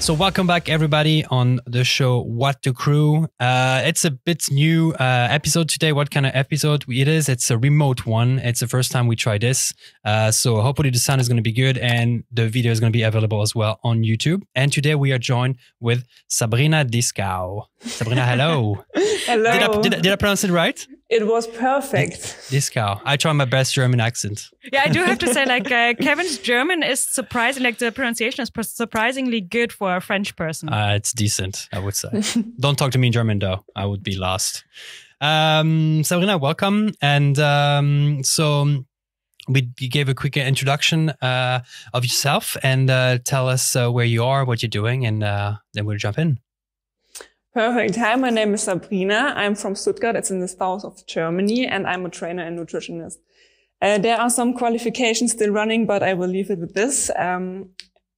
So welcome back, everybody, on the show What the Crew. It's a bit new episode today. What kind of episode it is? It's a remote one. It's the first time we try this. So hopefully the sound is going to be good and the video is going to be available as well on YouTube. And today we are joined with Sabrina Dieskau. Sabrina, hello. Hello. Did I pronounce it right? It was perfect. Dieskau. I try my best German accent. Yeah, I do have to say, Kevin's German is surprising. The pronunciation is surprisingly good for a French person. It's decent, I would say. Don't talk to me in German, though. I would be lost. Sabrina, welcome. And so you gave a quick introduction of yourself and tell us where you are, what you're doing, and then we'll jump in. Perfect. Hi, my name is Sabrina. I'm from Stuttgart. It's in the south of Germany, and I'm a trainer and nutritionist. There are some qualifications still running, but I will leave it with this.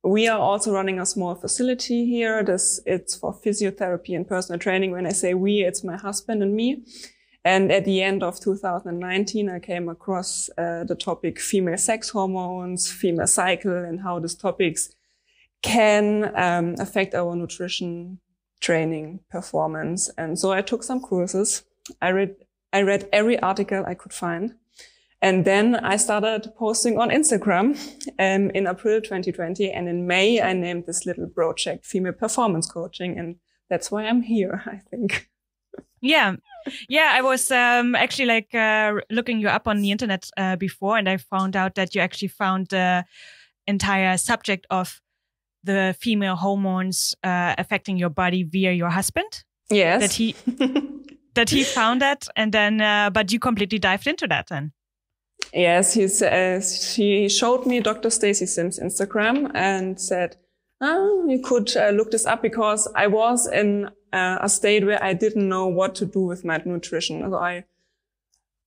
We are also running a small facility here. It's for physiotherapy and personal training. When I say we, it's my husband and me. And at the end of 2019, I came across the topic female sex hormones, female cycle, and how these topics can affect our nutrition, training, performance. And so I took some courses. I read every article I could find. And then I started posting on Instagram in April 2020. And in May, I named this little project Female Performance Coaching. And that's why I'm here, I think. Yeah. Yeah, I was actually looking you up on the internet before, and I found out that you actually found the entire subject of the female hormones affecting your body via your husband. Yes. That he found that, and then but you completely dived into that then. Yes, he showed me Dr. Stacy Sims' Instagram and said, you could look this up, because I was in a state where I didn't know what to do with my nutrition. So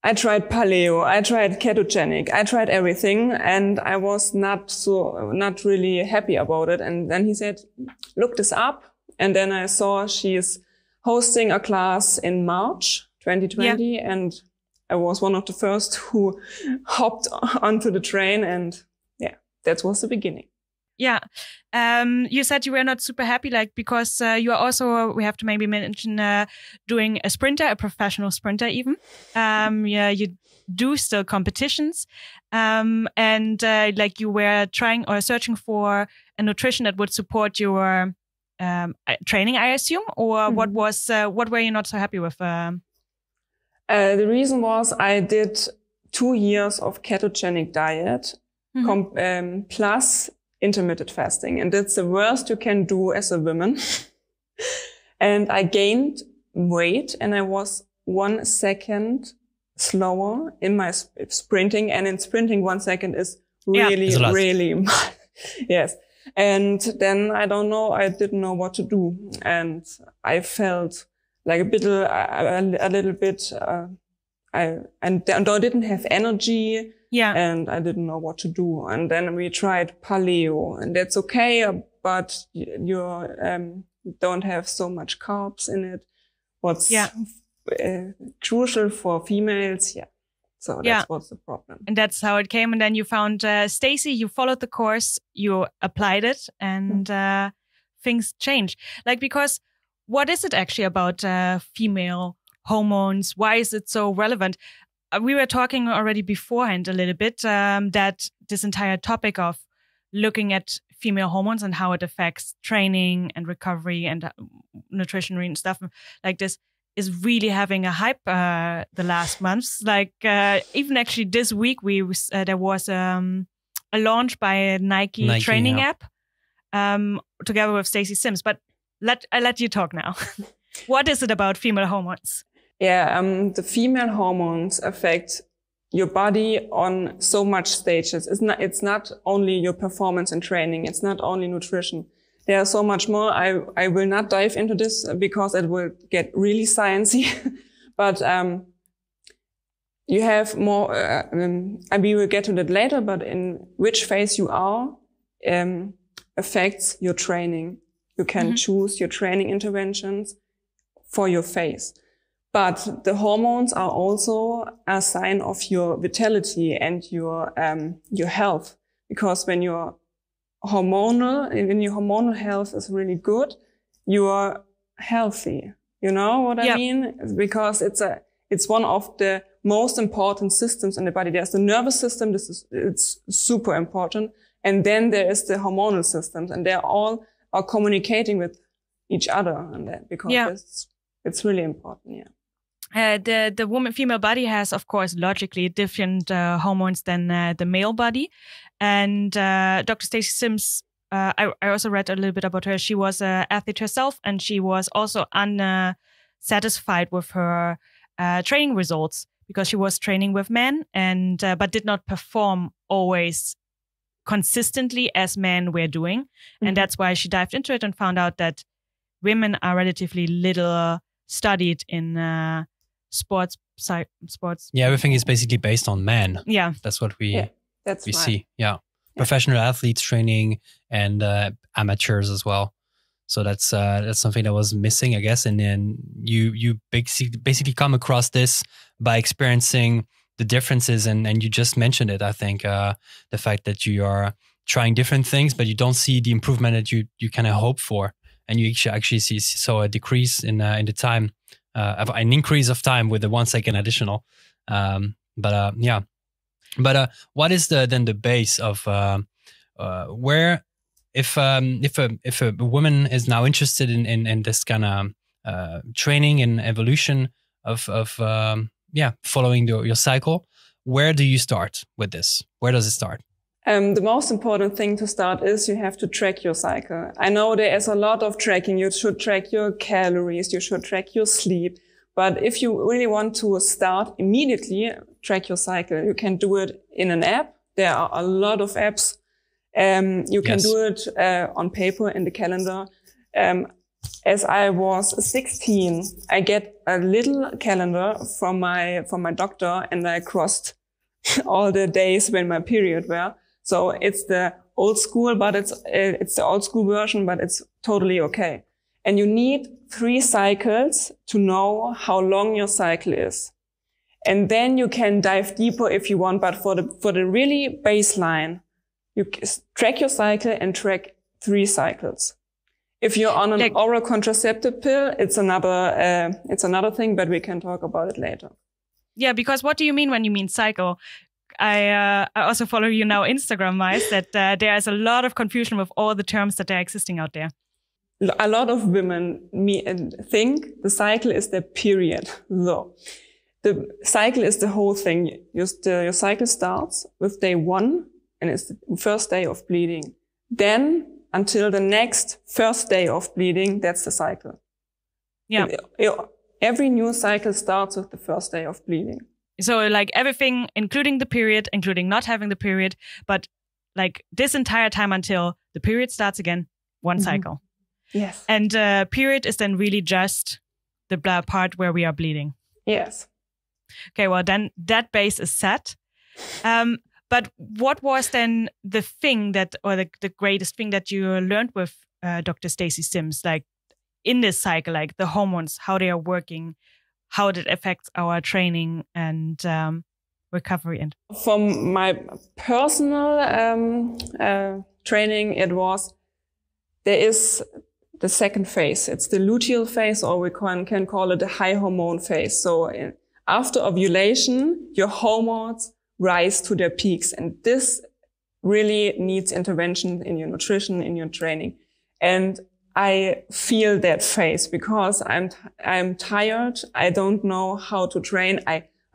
I tried paleo, I tried ketogenic, I tried everything, and I was not really happy about it. And then he said, look this up. And then I saw she is hosting a class in March 2020. Yeah. And I was one of the first who hopped onto the train. And yeah, that was the beginning. Yeah. You said you were not super happy, because you are also, we have to maybe mention, doing a professional sprinter even. Yeah, you do still competitions. And you were trying or searching for a nutrition that would support your training, I assume, or what were you not so happy with? The reason was I did 2 years of ketogenic diet, plus intermittent fasting. And that's the worst you can do as a woman. And I gained weight, and I was 1 second slower in my sprinting. And in sprinting, 1 second is really, yes. And then I didn't know what to do. And I felt like a little bit, I didn't have energy. Yeah. And I didn't know what to do. And then we tried paleo, and that's okay, but you don't have so much carbs in it. What's crucial for females. Yeah. So that was the problem. And that's how it came. And then you found Stacy, you followed the course, you applied it, and things changed. Because what is it actually about female hormones? Why is it so relevant? We were talking already beforehand a little bit that this entire topic of looking at female hormones and how it affects training and recovery and nutrition and stuff like this is really having a hype the last months. Even actually this week, there was a launch by a Nike training app together with Stacy Sims. But I let you talk now. What is it about female hormones? Yeah, the female hormones affect your body on so much stages. It's not only your performance and training. It's not only nutrition. There's so much more. I will not dive into this because it will get really sciencey. But you have more. We will get to that later. But in which phase you are affects your training. You can choose your training interventions for your phase. But the hormones are also a sign of your vitality and your health. Because when you're when your hormonal health is really good, you are healthy. You know what I mean? Because it's one of the most important systems in the body. There's the nervous system. It's super important. And then there is the hormonal systems, and they all are communicating with each other, and that because it's really important. Yeah. The female body has, of course, logically different hormones than the male body. And Dr. Stacy Sims, I also read a little bit about her. She was an athlete herself, and she was also unsatisfied with her training results because she was training with men and but did not perform always consistently as men were doing. Mm-hmm. And that's why she dived into it and found out that women are relatively little studied in sports. Yeah, everything is basically based on men. Yeah. That's what we see. Yeah. Yeah. Professional athletes training and amateurs as well. So that's something that was missing, I guess. And then you basically come across this by experiencing the differences, and you just mentioned it. I think the fact that you are trying different things, but you don't see the improvement that you kind of hope for, and you actually saw a decrease in the time, an increase of time with the 1 second additional. But what is then the base of where? If a woman is now interested in this kind of training and evolution of following your cycle, where do you start with this? Where does it start? The most important thing to start is you have to track your cycle. I know there is a lot of tracking. You should track your calories. You should track your sleep. But if you really want to start immediately, track your cycle, you can do it in an app. There are a lot of apps. You can do it on paper in the calendar. As I was 16, I get a little calendar from my doctor, and I crossed all the days when my period were. So it's the old school, but it's the old school version, but it's totally okay. And you need 3 cycles to know how long your cycle is. And then you can dive deeper if you want, but for the really baseline, you track your cycle and track 3 cycles. If you're on an oral contraceptive pill, it's another thing, but we can talk about it later. Yeah, because what do you mean when you mean cycle? I also follow you now Instagram, wise, that there is a lot of confusion with all the terms that are existing out there. A lot of women think the cycle is their period. So the cycle is the whole thing. Your cycle starts with day 1. And it's the first day of bleeding. Then until the next first day of bleeding, that's the cycle. Yeah. Every new cycle starts with the first day of bleeding. So like everything, including the period, including not having the period, but like this entire time until the period starts again, 1 cycle. Yes. And period is then really just the part where we are bleeding. Yes. Okay, well then that base is set. But what was then the thing the greatest thing that you learned with Dr. Stacy Sims, like in this cycle, like the hormones, how they are working, how it affects our training and recovery? And from my personal training, there is the second phase. It's the luteal phase, or we can call it the high hormone phase. So after ovulation, your hormones rise to their peaks. And this really needs intervention in your nutrition, in your training. And I feel that phase because I'm tired. I don't know how to train.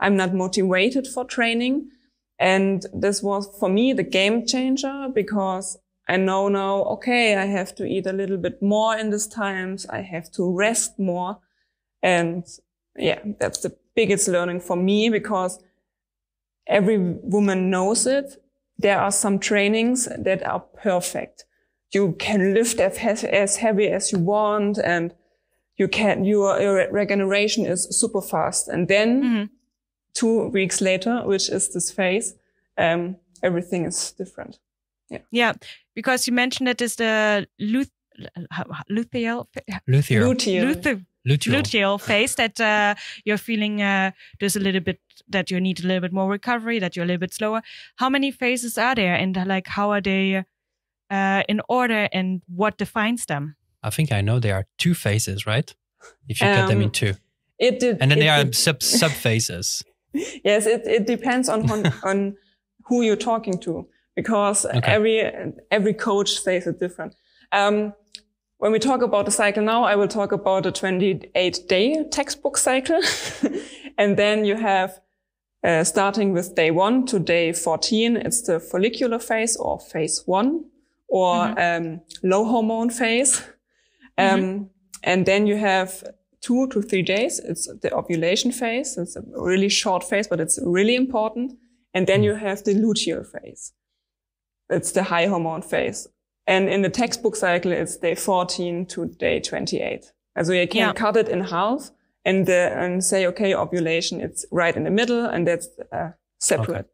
I'm not motivated for training. And this was for me the game changer because I know now, okay, I have to eat a little bit more in these times. I have to rest more. And yeah, that's the biggest learning for me because every woman knows it. There are some trainings that are perfect. You can lift as heavy as you want, and your regeneration is super fast. And then 2 weeks later, which is this phase, everything is different. Yeah. Yeah, because you mentioned that is the Luteal phase that you're feeling there's a little bit that you need a little bit more recovery, that you're a little bit slower. How many phases are there, and like how are they in order and what defines them? I think I know there are 2 phases, right? If you cut them in 2. And then there are sub phases. Yes, it depends on who you're talking to, because every coach says it different. When we talk about the cycle now, I will talk about a 28-day textbook cycle. And then you have, starting with day 1 to day 14, it's the follicular phase or phase 1 or low hormone phase. And then you have 2 to 3 days. It's the ovulation phase. It's a really short phase, but it's really important. And then you have the luteal phase. It's the high hormone phase. And in the textbook cycle, it's day 14 to day 28. So you can cut it in half and say, okay, ovulation, it's right in the middle, and that's separate. Okay.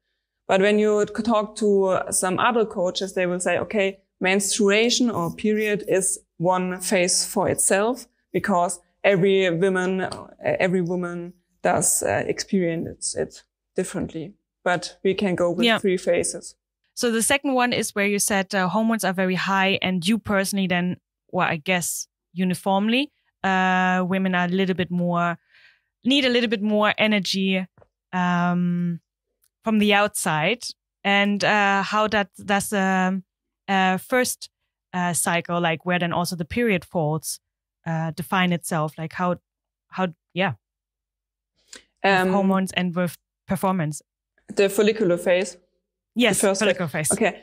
But when you talk to some other coaches, they will say, okay, menstruation or period is one phase for itself, because every woman does experience it differently. But we can go with 3 phases. So the second one is where you said hormones are very high, and you personally then, well, I guess uniformly, women are need a little bit more energy from the outside. And how that's first cycle, like where then also the period falls, define itself, like how hormones and with performance. The follicular phase. Yes, follicular phase. Okay.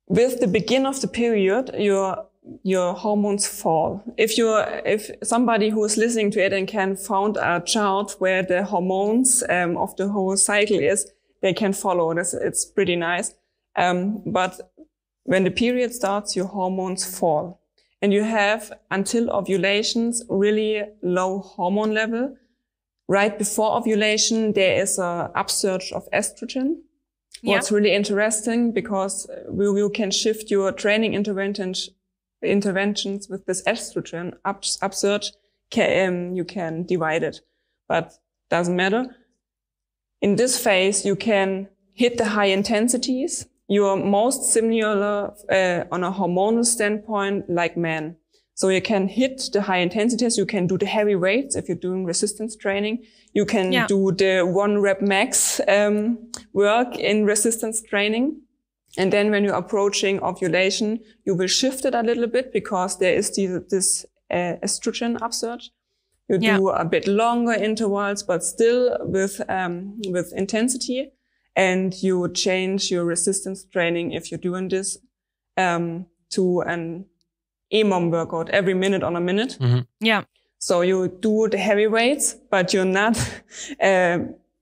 With the beginning of the period, your hormones fall. If somebody who is listening to it and can found a chart where the hormones of the whole cycle is, they can follow this. It's pretty nice. But when the period starts, your hormones fall, and you have until ovulations really low hormone level. Right before ovulation, there is a upsurge of estrogen. What's really interesting, because you can shift your training interventions with this estrogen upsurge. You can divide it, but doesn't matter. In this phase, you can hit the high intensities. You are most similar on a hormonal standpoint like men. So you can hit the high intensities. You can do the heavy weights if you're doing resistance training. You can do the 1 rep max work in resistance training. And then when you're approaching ovulation, you will shift it a little bit, because there is this estrogen upsurge. You do a bit longer intervals, but still with intensity. And you change your resistance training, if you're doing this, to an EMOM workout every minute on a minute. Mm-hmm. Yeah. So you do the heavy weights, but you're not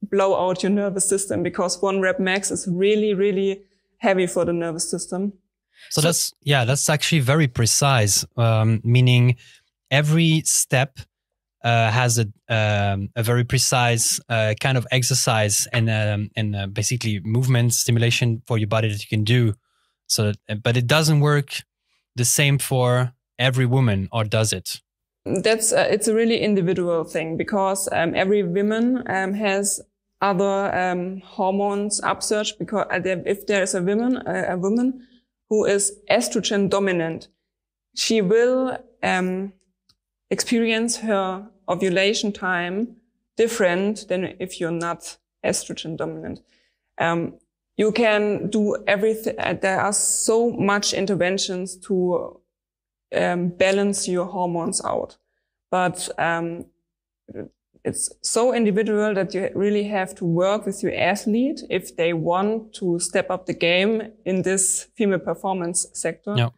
blow out your nervous system, because 1 rep max is really, really heavy for the nervous system. So that's actually very precise, meaning every step has a very precise kind of exercise and basically movement stimulation for your body that you can do. So, but it doesn't work the same for every woman, or does it? It's a really individual thing, because every woman has other hormones upsurge, because if there is a woman who is estrogen dominant, she will experience her ovulation time different than if you're not estrogen dominant. You can do everything. There are so much interventions to balance your hormones out, but it's so individual that you really have to work with your athlete if they want to step up the game in this female performance sector.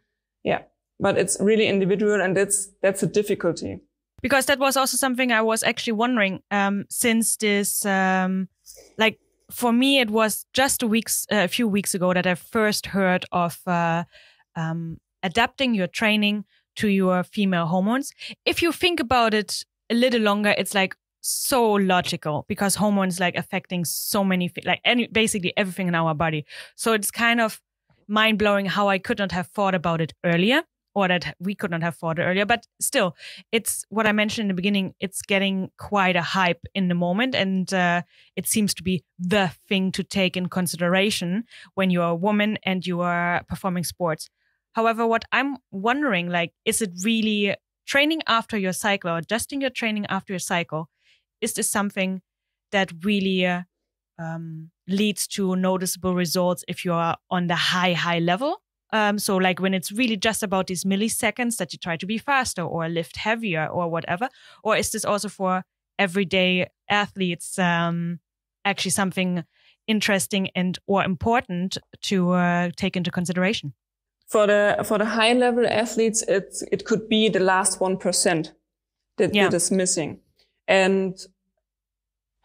Yeah, but it's really individual, and that's a difficulty. Because that was also something I was actually wondering, since this, like for me, it was just a few weeks ago that I first heard of adapting your training to your female hormones. If you think about it a little longer, it's like so logical, because hormones like affecting so many, basically everything in our body. So it's kind of mind blowing how I could not have thought about it earlier. or that we could not have thought earlier. But still, it's what I mentioned in the beginning. It's getting quite a hype in the moment, and it seems to be the thing to take in consideration when you are a woman and you are performing sports. However, what I'm wondering, like, is it really training after your cycle or adjusting your training after your cycle? Is this something that really leads to noticeable results if you are on the high level? So like when it's really just about these milliseconds that you try to be faster or lift heavier or whatever? Or is this also for everyday athletes actually something interesting and or important to take into consideration? For the high level athletes, it could be the last 1% that is missing. And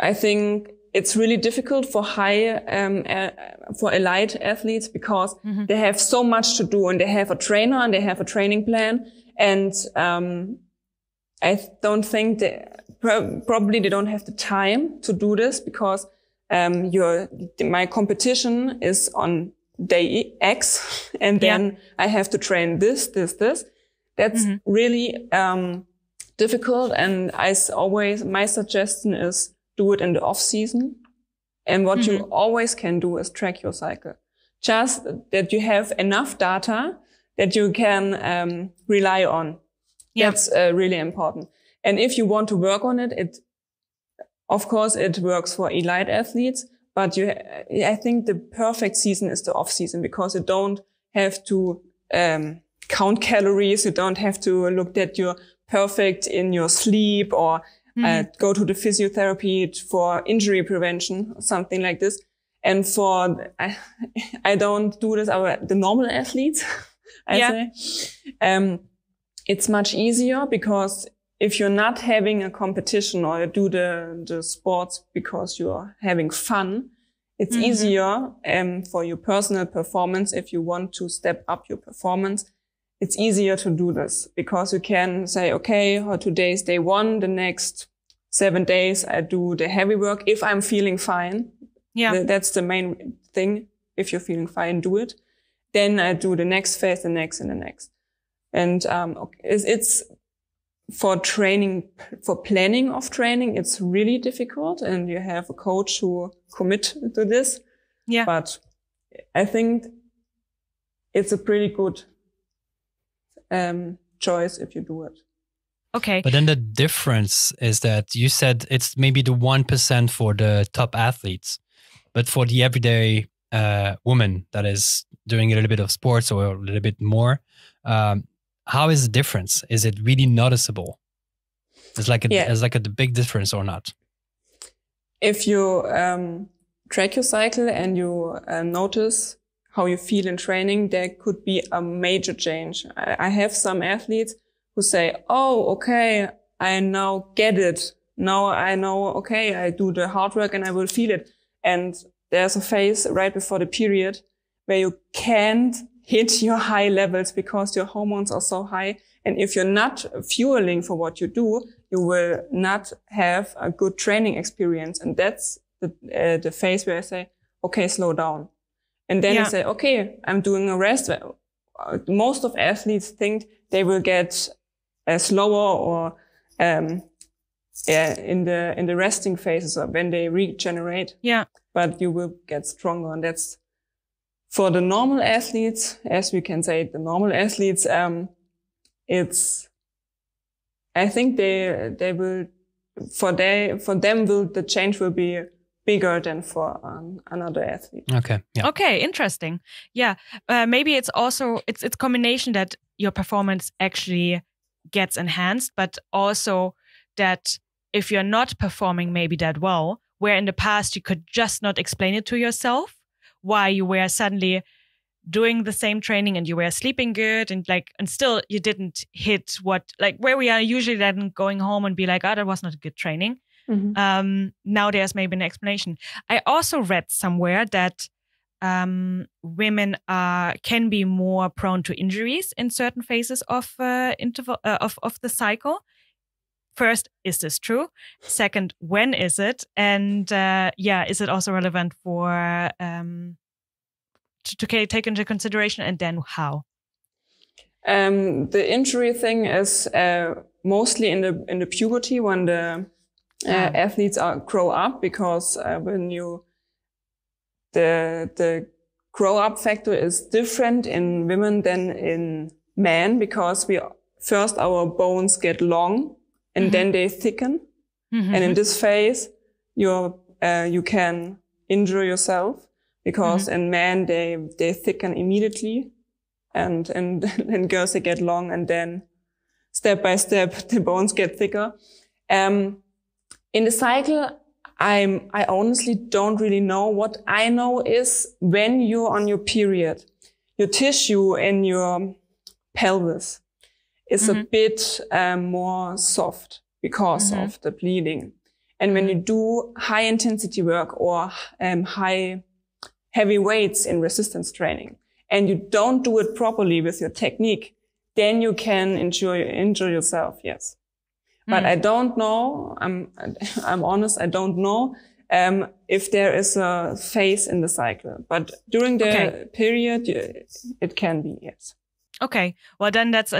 I think it's really difficult for for elite athletes because they have so much to do, and they have a trainer and they have a training plan. And I don't think probably they don't have the time to do this because my competition is on day X, and then I have to train this. That's really difficult. And my suggestion is do it in the off season. And what you always can do is track your cycle. Just that you have enough data that you can rely on. Yeah. That's really important. And if you want to work on it, of course it works for elite athletes, but I think the perfect season is the off season because you don't have to count calories. You don't have to look that you're perfect in your sleep or go to the physiotherapy for injury prevention, something like this. And I don't do this, the normal athletes, I say. It's much easier because if you're not having a competition or you do the sports because you're having fun, it's easier for your personal performance. If you want to step up your performance, it's easier to do this because you can say, okay, today is day 1, the next 7 days I do the heavy work. If I'm feeling fine, that's the main thing. If you're feeling fine, do it. Then I do the next phase, the next and the next. And it's for training, for planning of training, it's really difficult. And you have a coach who commit to this. Yeah. But I think it's a pretty good choice if you do it. Okay. But then the difference is that you said it's maybe the 1% for the top athletes, but for the everyday woman that is doing a little bit of sports or a little bit more, how is the difference? Is it really noticeable? It's like a big difference or not? If you track your cycle and you notice how you feel in training, there could be a major change. I have some athletes who say, oh, okay, I now get it. Now I know, okay, I do the hard work and I will feel it. And there's a phase right before the period where you can't hit your high levels because your hormones are so high. And if you're not fueling for what you do, you will not have a good training experience. And that's the phase where I say, okay, slow down. And then I say, okay, I'm doing a rest. Most of athletes think they will get slower or in the resting phases or when they regenerate. Yeah. But you will get stronger. And that's for the normal athletes, as we can say, the normal athletes, I think they will, for them the change will be bigger than for another athlete. Okay. Yeah. Okay. Interesting. Yeah. Maybe it's also, it's a combination that your performance actually gets enhanced, but also that if you're not performing maybe that well, where in the past you could just not explain it to yourself, why you were suddenly doing the same training and you were sleeping good and still you didn't hit where we are usually then going home and be like, oh, that was not a good training. Mm-hmm. Now there's maybe an explanation. I also read somewhere that women can be more prone to injuries in certain phases of the cycle. First, is this true? Second, when is it? And is it also relevant for to take into consideration? And then how? The injury thing is mostly in the puberty when the athletes grow up, because when the grow up factor is different in women than in men, because our bones get long and then they thicken. And in this phase, you can injure yourself, because in men they thicken immediately, and girls they get long, and then step by step the bones get thicker. In the cycle, I honestly don't really know. What I know is when you're on your period, your tissue in your pelvis is a bit more soft because of the bleeding. And when you do high intensity work or heavy weights in resistance training, and you don't do it properly with your technique, then you can injure yourself. Yes. But I don't know. I'm honest. I don't know if there is a phase in the cycle. But during the period, it can be. Yes. Okay. Well, then that's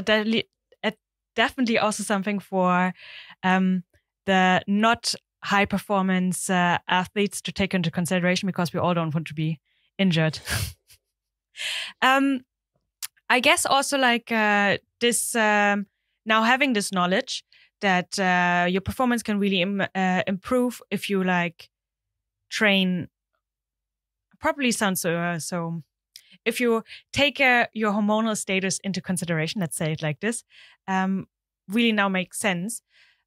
definitely also something for the not high performance athletes to take into consideration, because we all don't want to be injured. I guess also like this now having this knowledge that your performance can really improve if you like train. Probably sounds so. If you take your hormonal status into consideration, let's say it like this, really now makes sense.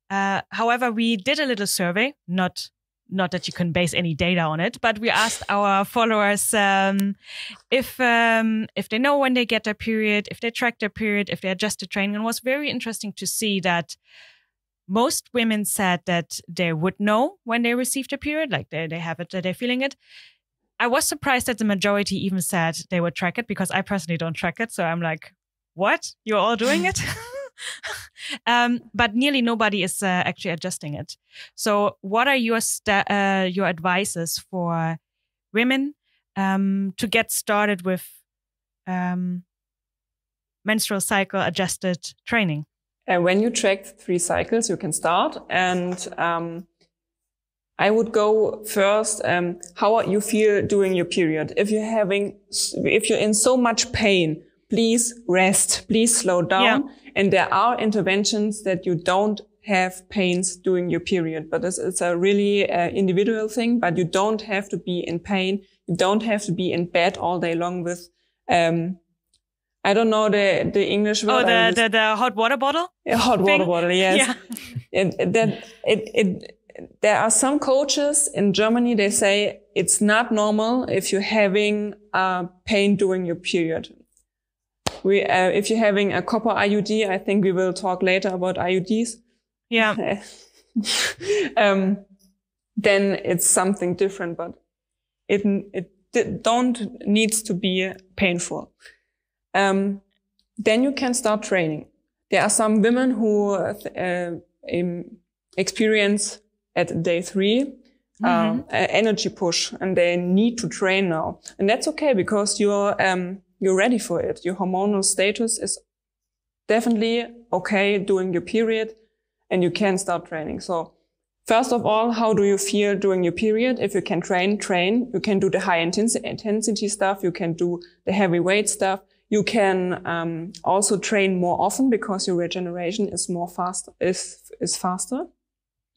However, we did a little survey, not that you can base any data on it, but we asked our followers if they know when they get their period, if they track their period, if they adjust their training. And it was very interesting to see that most women said that they would know when they received their period, like they have it, they're feeling it. I was surprised that the majority even said they would track it, because I personally don't track it. So I'm like, what? You're all doing it? But nearly nobody is actually adjusting it. So what are your advices for women to get started with menstrual cycle adjusted training? When you track 3 cycles, you can start. And I would go first, how you feel during your period. If you're in so much pain, please rest, please slow down. Yeah. And there are interventions that you don't have pains during your period, but it's a really individual thing. But you don't have to be in pain. You don't have to be in bed all day long with, I don't know the English word. Oh, the hot water bottle? A hot water bottle, yes. Yeah. There are some coaches in Germany, they say it's not normal if you're having pain during your period. If you're having a copper IUD, I think we will talk later about IUDs. Yeah. Then it's something different, but it don't needs to be painful. Then you can start training. There are some women who experience at day 3 energy push, and they need to train now, and that's okay, because you're ready for it. Your hormonal status is definitely okay during your period, and you can start training. So first of all, how do you feel during your period? If you can train. You can do the high intensity stuff. You can do the heavy weight stuff. You can also train more often, because your regeneration is faster.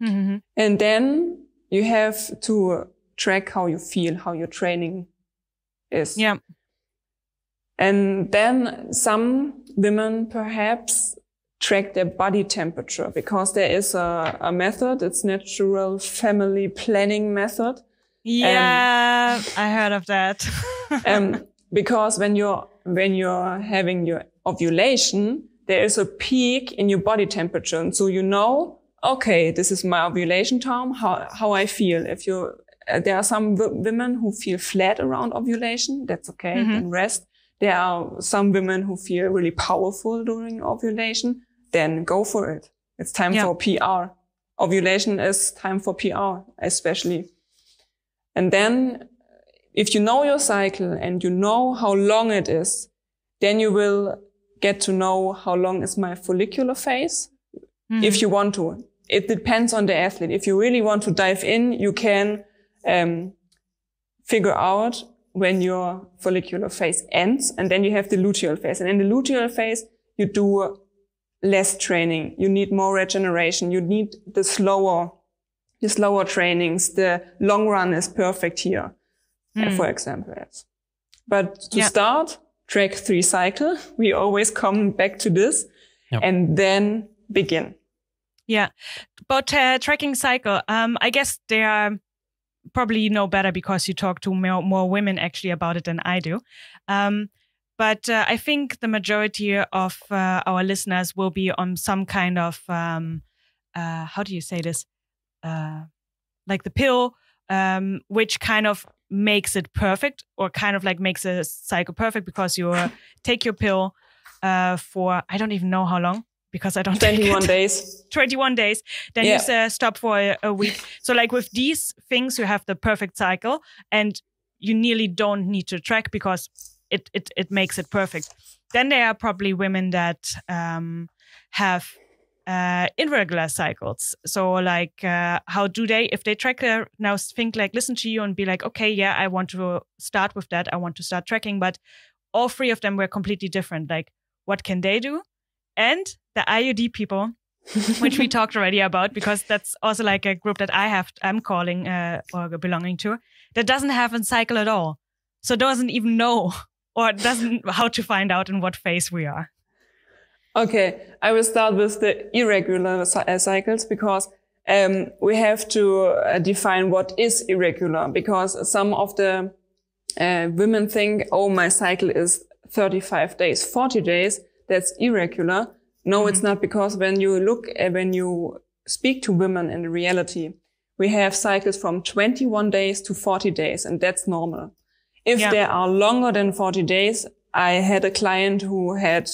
Mm-hmm. And then you have to track how you feel, how your training is. Yeah. And then some women perhaps track their body temperature, because there is a method. It's natural family planning method. Yeah, I heard of that. Because when you're having your ovulation, there is a peak in your body temperature, and so you know, okay, this is my ovulation time. How I feel. There are some women who feel flat around ovulation. That's okay. Then rest. There are some women who feel really powerful during ovulation. Then go for it. It's time for PR. Ovulation is time for PR, especially. And then if you know your cycle and you know how long it is, then you will get to know how long is my follicular phase. If you want to. It depends on the athlete. If you really want to dive in, you can figure out when your follicular phase ends, and then you have the luteal phase. And in the luteal phase, you do less training. You need more regeneration. You need the slower trainings. The long run is perfect here, for example. But to start, track 3 cycle. We always come back to this and then begin. Yeah. About tracking cycle, I guess they are probably you know better because you talk to more women actually about it than I do. But I think the majority of our listeners will be on some kind of, how do you say this? Like the pill, which kind of makes it perfect or kind of like makes a cycle perfect because you take your pill for, I don't even know how long. Because I don't 21 days. 21 days. Then you stop for a week. So like with these things, you have the perfect cycle and you nearly don't need to track because it makes it perfect. Then there are probably women that have irregular cycles. So like how do they, if they track now think like, listen to you and be like, okay, yeah, I want to start with that. I want to start tracking. But all 3 of them were completely different. Like what can they do? And the IUD people, which we talked already about, because that's also like a group that I'm calling or belonging to, that doesn't have a cycle at all. So doesn't even know or doesn't how to find out in what phase we are. Okay, I will start with the irregular cycles because we have to define what is irregular, because some of the women think, oh, my cycle is 35 days, 40 days. That's irregular. No, it's not, because when you speak to women in reality, we have cycles from 21 days to 40 days, and that's normal. If they are longer than 40 days, I had a client who had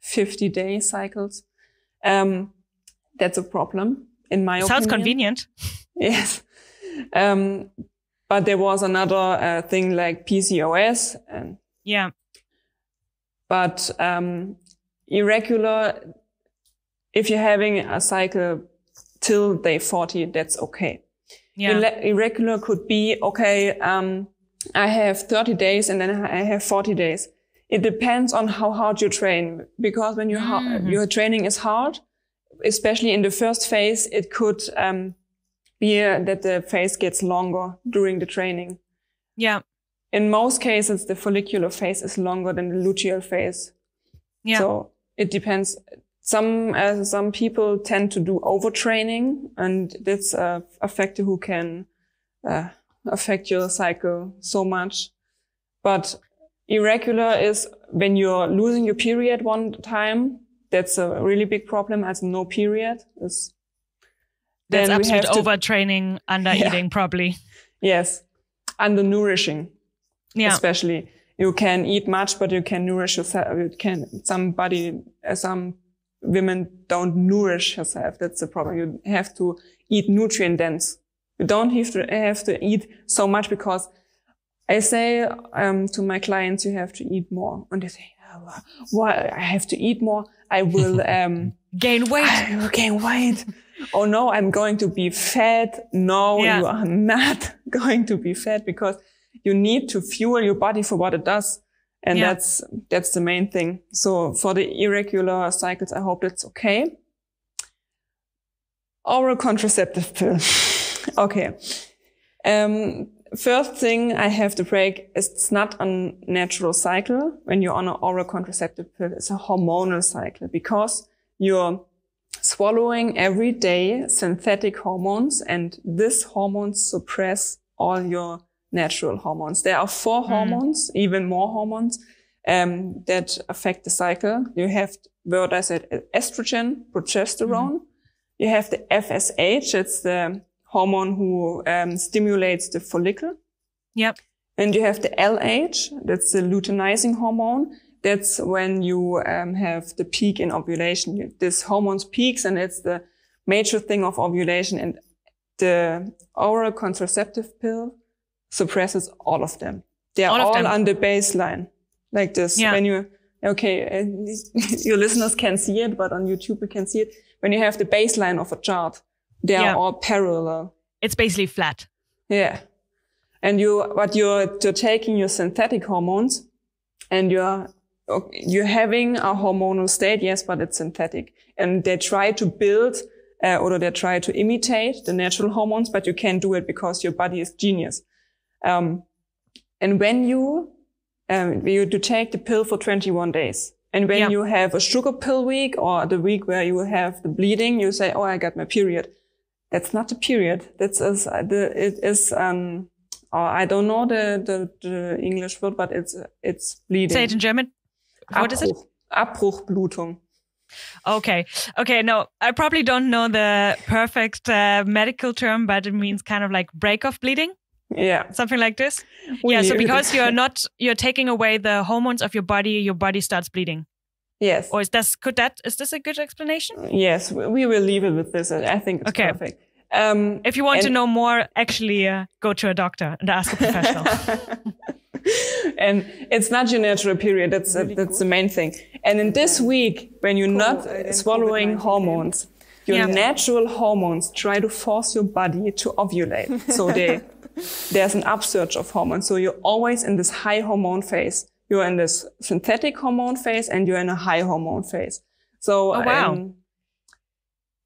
50-day cycles. That's a problem, in my opinion. Sounds convenient. Yes. But there was another thing like PCOS. But irregular, if you're having a cycle till day 40, that's okay. Irregular could be, okay, I have 30 days and then I have 40 days. It depends on how hard you train, because when your training is hard, especially in the first phase, it could be that the phase gets longer during the training. Yeah. In most cases, the follicular phase is longer than the luteal phase. Yeah. So it depends. Some people tend to do overtraining, and that's a factor who can affect your cycle so much. But irregular is when you're losing your period one time. That's a really big problem, as no period. That's absolute overtraining, under eating probably. Yes. Undernourishing. Yeah. Especially. You can eat much, but you can nourish yourself. Some women don't nourish herself. That's the problem. You have to eat nutrient dense. You don't have to eat so much, because I say to my clients, you have to eat more. And they say, why I have to eat more? I will gain weight. I will gain weight. Oh no, I'm going to be fat. No, you are not going to be fat, because you need to fuel your body for what it does. And that's the main thing. So for the irregular cycles, I hope that's okay. Oral contraceptive pill. Okay. First thing I have to break is it's not a natural cycle when you're on an oral contraceptive pill. It's a hormonal cycle, because you're swallowing every day synthetic hormones, and these hormones suppress all your natural hormones. There are 4 hormones, even more hormones, that affect the cycle. You have, what I said, estrogen, progesterone. You have the FSH. It's the hormone who stimulates the follicle. Yep. And you have the LH. That's the luteinizing hormone. That's when you have the peak in ovulation. This hormone peaks, and it's the major thing of ovulation. And the oral contraceptive pill suppresses all of them. They're all on the baseline, like this. Yeah. When you okay, your listeners can see it, but on YouTube you can see it. When you have the baseline of a chart, they are all parallel. It's basically flat. Yeah. And you're taking your synthetic hormones and you're having a hormonal state, yes, but it's synthetic. And they try to build, or they try to imitate the natural hormones, but you can't do it because your body is genius. And when you take the pill for 21 days, and when you have a sugar pill week or the week where you have the bleeding, you say, oh, I got my period. That's not the period. I don't know the English word, but it's bleeding. Say it in German. What is it? Abbruchblutung. Okay. No, I probably don't know the perfect medical term, but it means kind of like break of bleeding. Yeah. Something like this. So because you're taking away the hormones of your body starts bleeding. Yes. Or is this a good explanation? Yes, we will leave it with this. I think it's perfect. If you want to know more, actually go to a doctor and ask a professional. And it's not your natural period. That's the main thing. And in this week, when you're not swallowing hormones, your natural hormones try to force your body to ovulate. So there's an upsurge of hormones. So you're always in this high hormone phase. You're in this synthetic hormone phase and you're in a high hormone phase. So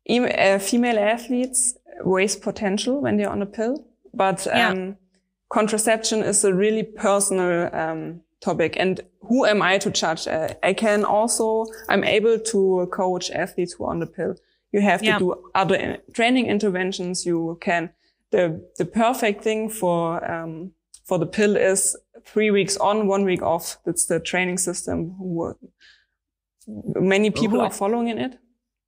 female athletes waste potential when they're on a pill, but contraception is a really personal topic. And who am I to judge? I'm able to coach athletes who are on the pill. You have to do other training interventions. You can. The perfect thing for the pill is 3 weeks on, 1 week off. That's the training system. Many people are following in it.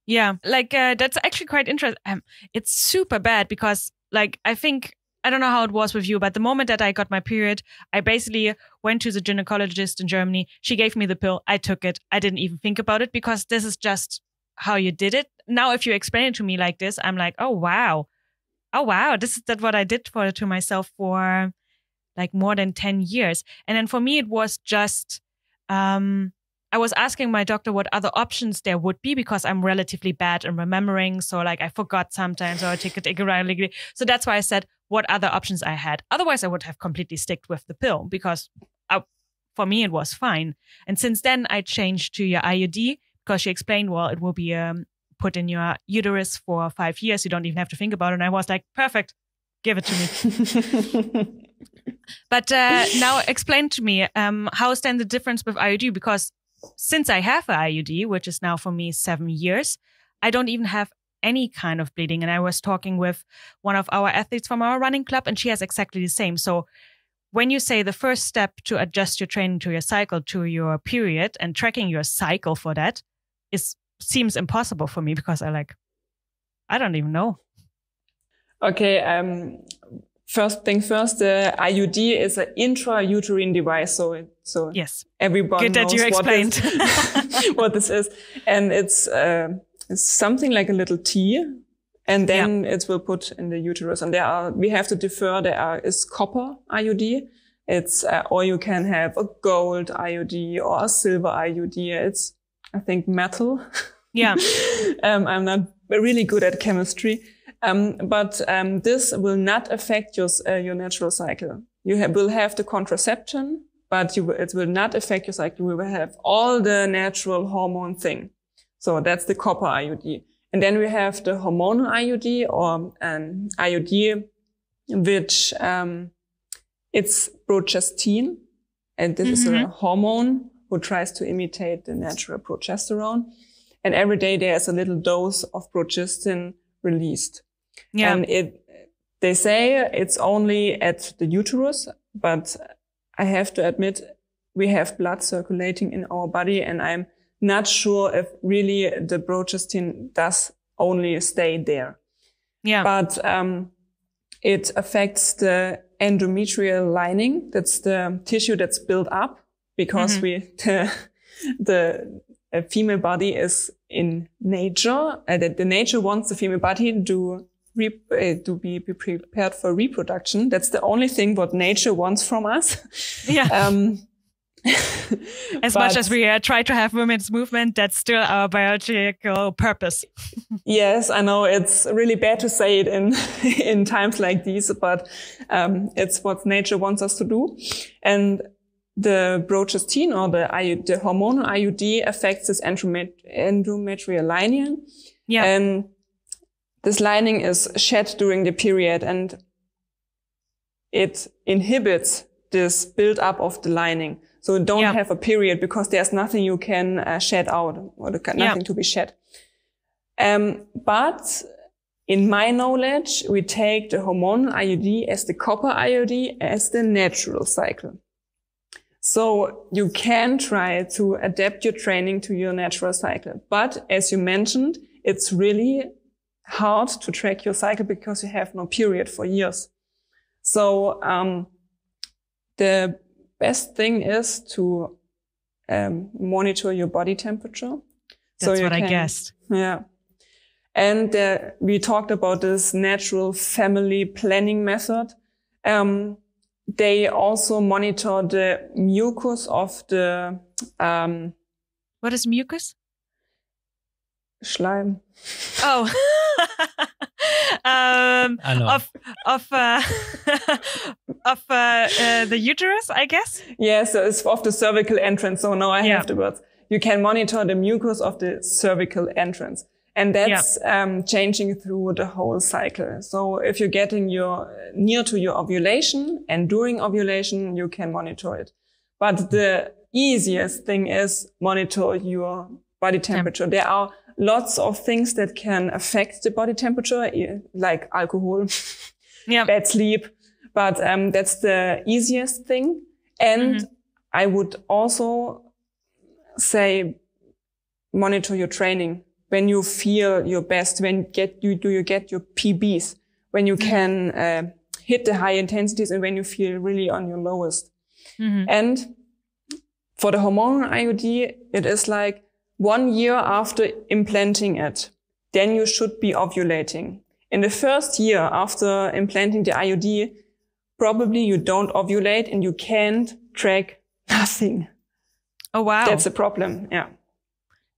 Yeah, that's actually quite interesting. It's super bad because, I don't know how it was with you, but the moment that I got my period, I basically went to the gynecologist in Germany. She gave me the pill. I took it. I didn't even think about it because this is just how you did it. Now, if you explain it to me like this, I'm like, oh, wow, this is what I did to myself for more than 10 years. And then for me, it was just, I was asking my doctor what other options there would be because I'm relatively bad in remembering. So I forgot sometimes or I take it irregularly. So that's why I said what other options I had. Otherwise, I would have completely sticked with the pill because for me, it was fine. And since then, I changed to your IUD because she explained, well, it will be put in your uterus for 5 years. You don't even have to think about it. And I was like, perfect. Give it to me. But now explain to me, how is then the difference with IUD? Because since I have an IUD, which is now for me 7 years, I don't even have any kind of bleeding. And I was talking with one of our athletes from our running club, and she has exactly the same. So when you say the first step to adjust your training to your cycle, to your period, and tracking your cycle for that seems impossible for me because I don't even know. Okay. First thing first, the IUD is an intrauterine device. So yes, everybody good that knows you explained what this is. And it's something like a little T, and then it will put in the uterus. And we have to defer. There is copper IUD. It's, or you can have a gold IUD or a silver IUD. It's, I think, metal. Yeah. I'm not really good at chemistry. But this will not affect your natural cycle. You will have the contraception, but it will not affect your cycle. You will have all the natural hormone thing. So that's the copper IUD. And then we have the hormonal IUD or an IUD, which it's progestin. And this is a hormone who tries to imitate the natural progesterone. And every day there's a little dose of progestin released. Yeah. And they say it's only at the uterus, but I have to admit we have blood circulating in our body, and I'm not sure if really the progestin does only stay there. Yeah. But it affects the endometrial lining. That's the tissue that's built up because the female body is in nature. The nature wants the female body to be prepared for reproduction. That's the only thing what nature wants from us. Yeah. As much as we try to have women's movement, that's still our biological purpose. Yes, I know it's really bad to say it in times like these, but it's what nature wants us to do. And the progestin, or the hormonal IUD, affects this endometrial lining. Yeah. And this lining is shed during the period, and it inhibits this build up of the lining. So don't have a period because there's nothing you can shed out, or nothing to be shed. But in my knowledge, we take the hormonal IUD as the copper IUD as the natural cycle. So you can try to adapt your training to your natural cycle. But as you mentioned, it's really hard to track your cycle because you have no period for years. So the best thing is to monitor your body temperature. That's what I guessed. Yeah. And we talked about this natural family planning method. They also monitor the mucus of the... what is mucus? Schleim. Oh. I know. Of the uterus, I guess? Yeah, so it's of the cervical entrance. So now I have the words. You can monitor the mucus of the cervical entrance. And that's changing through the whole cycle. So if you're getting near to your ovulation, and during ovulation, you can monitor it. But the easiest thing is monitor your body temperature. There are lots of things that can affect the body temperature, like alcohol, bad sleep. But that's the easiest thing. And I would also say monitor your training. When you feel your best, when you get your PBs, when you can hit the high intensities, and when you feel really on your lowest. And for the hormonal IUD, it is like 1 year after implanting it, then you should be ovulating. In the first year after implanting the IUD, probably you don't ovulate and you can't track nothing. Oh, wow. That's a problem. Yeah.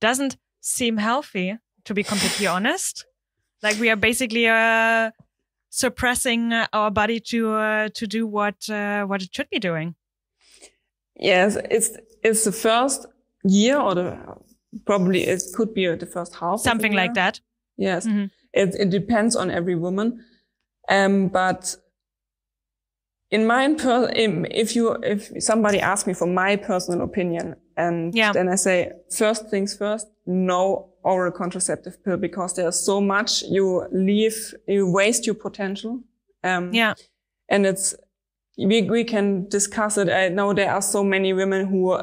Doesn't seem healthy, to be completely honest. Like we are basically suppressing our body to do what it should be doing. Yes, it's the first year, or probably it could be the first half. Something like that. Yes, it depends on every woman. But in my if somebody asks me for my personal opinion, and then I say, first things first, no oral contraceptive pill, because there's so much you waste your potential. And we can discuss it. I know there are so many women who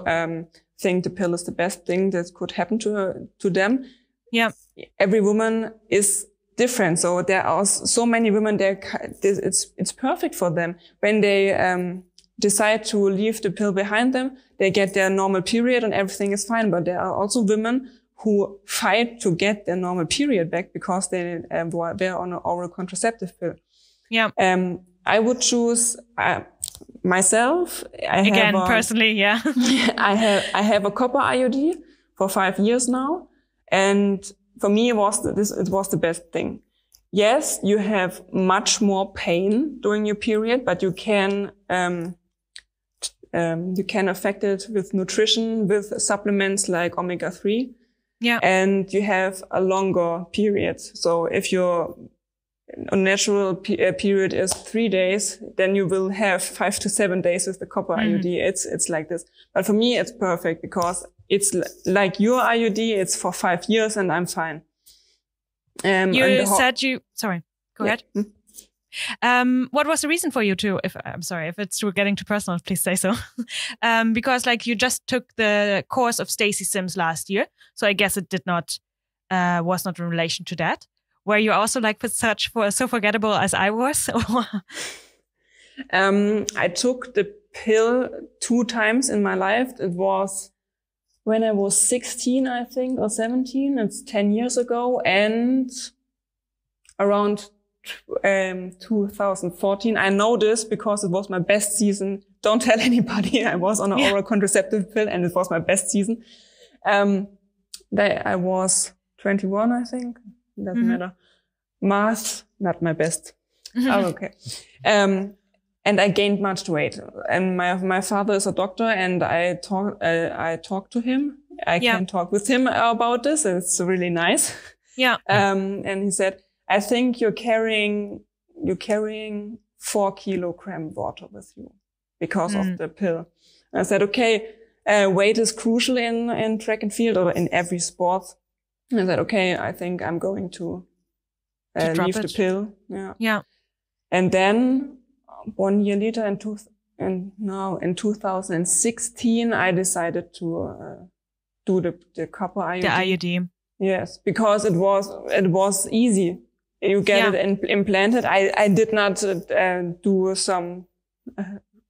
think the pill is the best thing that could happen to them. Yeah. Every woman is different. So there are so many women there. It's perfect for them. When they decide to leave the pill behind them, they get their normal period and everything is fine. But there are also women who fight to get their normal period back because they were on an oral contraceptive pill. Yeah. I would choose myself. Personally, yeah. I have a copper IUD for 5 years now, and for me it was the best thing. Yes, you have much more pain during your period, but you can affect it with nutrition, with supplements like omega-3. Yeah. And you have a longer period. So if your natural period is 3 days, then you will have 5 to 7 days with the copper IUD. It's like this. But for me, it's perfect because it's like your IUD. It's for 5 years and I'm fine. Sorry, go ahead. What was the reason for you to, if it's getting too personal, please say so. Because like you just took the course of Stacey Sims last year. So I guess it was not in relation to that. Were you also like so forgettable as I was? I took the pill 2 times in my life. It was when I was 16, I think, or 17. It's 10 years ago. And around 2014. I know this because it was my best season. Don't tell anybody. I was on an oral contraceptive pill and it was my best season. I was 21, I think. Doesn't matter. Math, not my best. Oh, okay. And I gained much weight. And my father is a doctor, and I talked to him. I can talk with him about this. It's really nice. Yeah. And he said, I think you're carrying 4 kilogram water with you because of the pill. And I said, okay, weight is crucial in track and field or in every sport. And I said, okay, I think I'm going to leave the pill. Yeah. And then 1 year later, now in 2016, I decided to do the copper IUD. The IUD. Yes, because it was easy. You get it implanted. I did not do some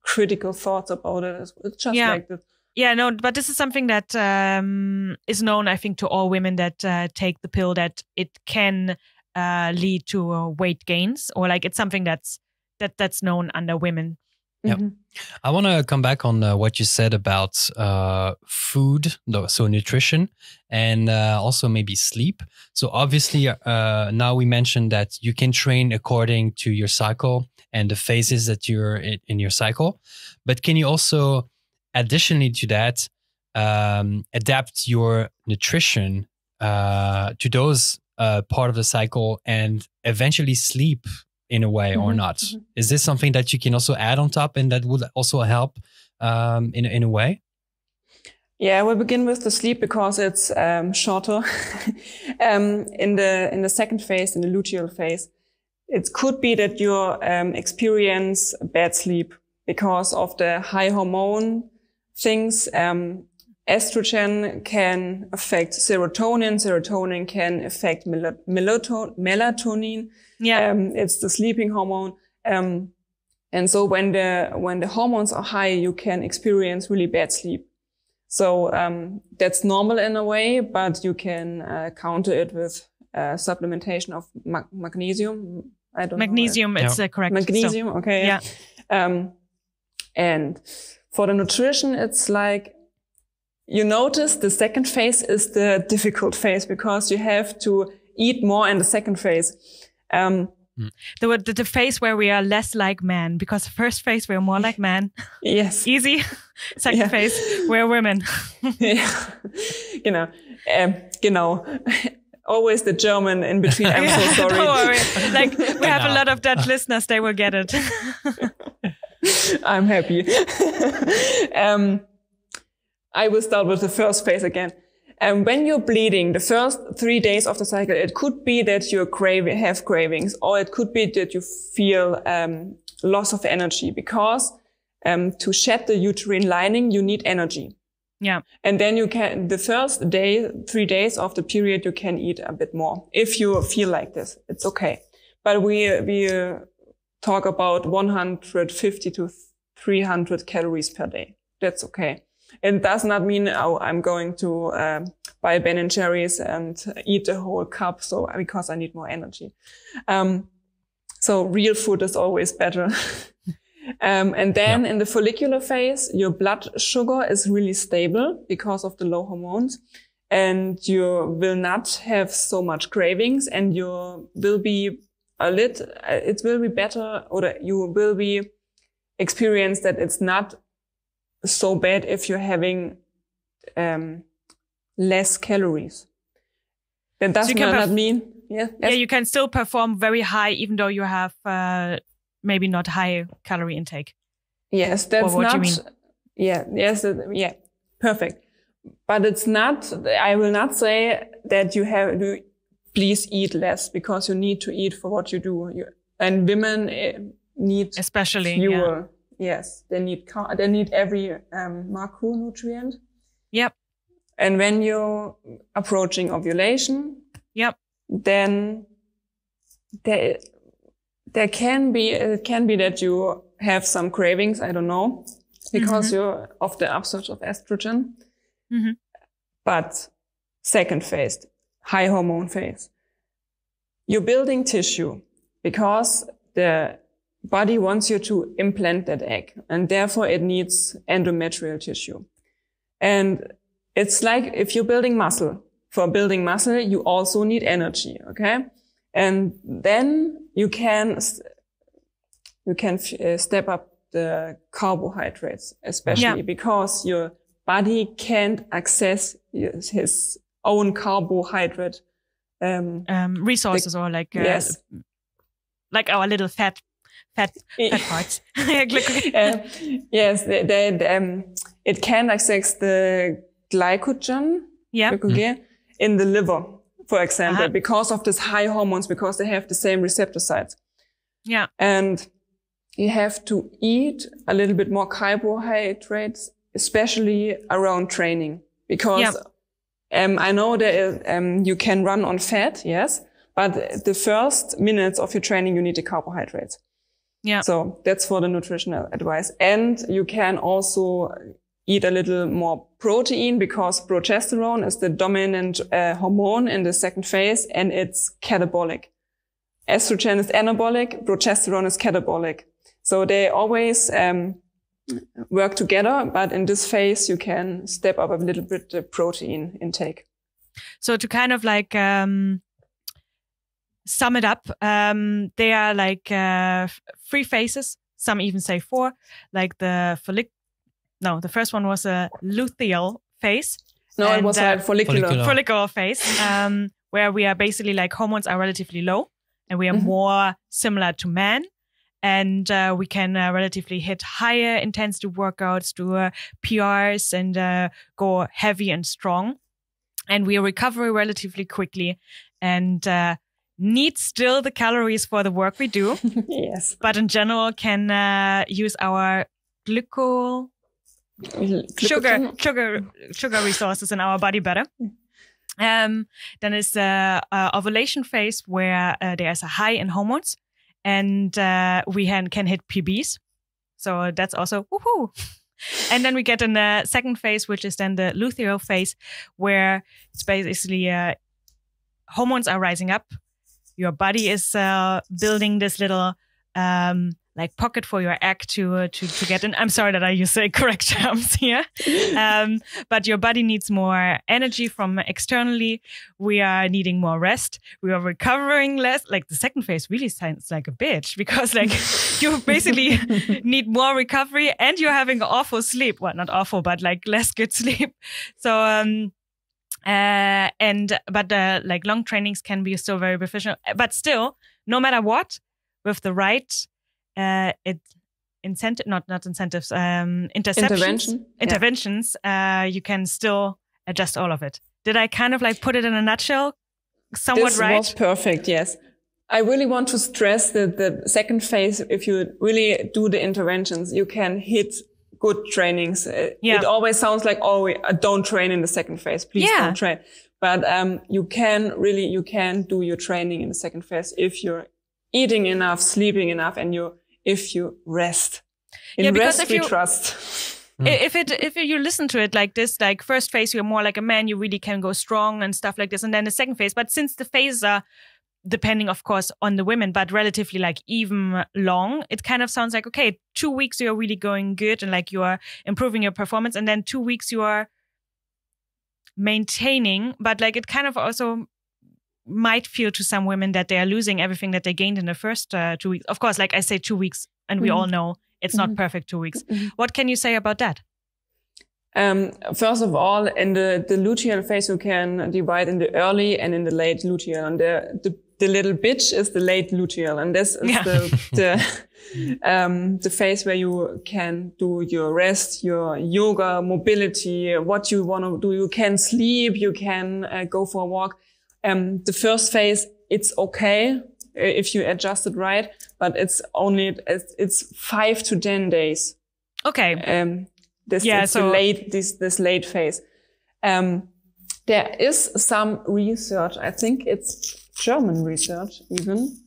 critical thoughts about it. It's just like this. Yeah, no, but this is something that is known, I think, to all women that take the pill, that it can lead to weight gains, or like it's something that's known under women. Yeah, I want to come back on what you said about food, so nutrition, and also maybe sleep. So obviously, now we mentioned that you can train according to your cycle and the phases that you're in your cycle, but can you also, additionally to that, adapt your nutrition to those part of the cycle and eventually sleep in a way or not? Is this something that you can also add on top and that would also help in a way? Yeah, we'll begin with the sleep because it's shorter. In the second phase, in the luteal phase, it could be that you experience bad sleep because of the high hormone things. Estrogen can affect serotonin. Serotonin can affect melatonin. Yeah. It's the sleeping hormone. And so when the hormones are high, you can experience really bad sleep. So, that's normal in a way, but you can counter it with supplementation of magnesium. I don't know. Magnesium, it's correct. Magnesium, so, okay. Yeah. And for the nutrition, it's like, you notice the second phase is the difficult phase because you have to eat more in the second phase. The phase where we are less like men, because the first phase we're more like men. Yes. Easy. Second phase, we're women. Yeah. Genau. Always the German in between. I'm so sorry. Don't worry. Like, we have a lot of Dutch listeners, they will get it. I'm happy. I will start with the first phase again. When you're bleeding, the first 3 days of the cycle, it could be that you have cravings, or it could be that you feel loss of energy because to shed the uterine lining, you need energy. Yeah. And then the first 3 days of the period, you can eat a bit more. If you feel like this, it's okay. But we talk about 150 to 300 calories per day. That's okay. It does not mean, I'm going to buy Ben & Jerry's and eat the whole cup because I need more energy. So real food is always better. And then in the follicular phase, your blood sugar is really stable because of the low hormones. And you will not have so much cravings, and you will be it will be better, or you will be experience that it's not so bad if you're having less calories. That does not mean you can still perform very high even though you have maybe not high calorie intake. Yes, that's what not. You mean? Yeah, perfect. But it's not. I will not say that you have to please eat less, because you need to eat for what you do. And women need especially fewer. Yeah. Yes, they need every macronutrient. Yep. And when you're approaching ovulation, then it can be that you have some cravings. I don't know, because you're of the upsurge of estrogen. But second phase, high hormone phase, you're building tissue. because the body wants you to implant that egg, and therefore it needs endometrial tissue. And it's like if you're building muscle. For building muscle, you also need energy, okay? And then you can step up the carbohydrates, especially because your body can't access his own carbohydrate resources, or like yes, like our little fat parts. Yes, it can access the glycogen in the liver, for example, because of these high hormones, because they have the same receptor sites. Yeah. And you have to eat a little bit more carbohydrates, especially around training, because I know that you can run on fat, yes, but the first minutes of your training, you need the carbohydrates. Yeah. So that's for the nutritional advice. And you can also eat a little more protein, because progesterone is the dominant hormone in the second phase, and it's catabolic. Estrogen is anabolic, progesterone is catabolic. So they always work together, but in this phase you can step up a little bit the protein intake. So to kind of like sum it up, there are like 3 phases. Some even say 4, like the first one was a luteal phase. No, it was like follicular phase, where we are basically like hormones are relatively low, and we are more similar to men. And we can relatively hit higher intensity workouts, do PRs, and go heavy and strong. And we recover relatively quickly, and need still the calories for the work we do. Yes. But in general can use our sugar resources in our body better. Then is the ovulation phase, where there's a high in hormones, and we can hit PBs. So that's also woohoo. And then we get in the second phase, which is then the luteal phase, where it's basically hormones are rising up. Your body is building this little like pocket for your egg to get in. I'm sorry that I use the correct terms here. But your body needs more energy from externally. We are needing more rest. We are recovering less. Like the second phase really sounds like a bitch, because like you basically need more recovery, and you're having awful sleep. Well, not awful, but like less good sleep. So, but like long trainings can be still very beneficial, but still, no matter what, with the right interventions, you can still adjust all of it. Did I kind of like put it in a nutshell? Somewhat right? This was perfect, yes. I really want to stress that the second phase, if you really do the interventions, you can hit good trainings. It always sounds like, don't train in the second phase. Please don't train. But you can do your training in the second phase if you're eating enough, sleeping enough, and if you rest. In rest we trust. If you listen to it like this, like first phase, you're more like a man, you really can go strong and stuff like this. And then the second phase, but since the phases are, depending of course on the women, but relatively like even long, it kind of sounds like, okay, 2 weeks you're really going good and like you are improving your performance. And then 2 weeks you are maintaining, but like it kind of also might feel to some women that they are losing everything that they gained in the first 2 weeks. Of course, like I say 2 weeks, and we all know it's not perfect 2 weeks. What can you say about that? First of all, in the luteal phase, you can divide in the early and in the late luteal. And the little bitch is the late luteal. And this is the phase where you can do your rest, your yoga, mobility, what you want to do. You can sleep, you can go for a walk. The first phase, it's okay if you adjust it right, but it's 5 to 10 days. Okay. This late phase. There is some research. I think it's German research even.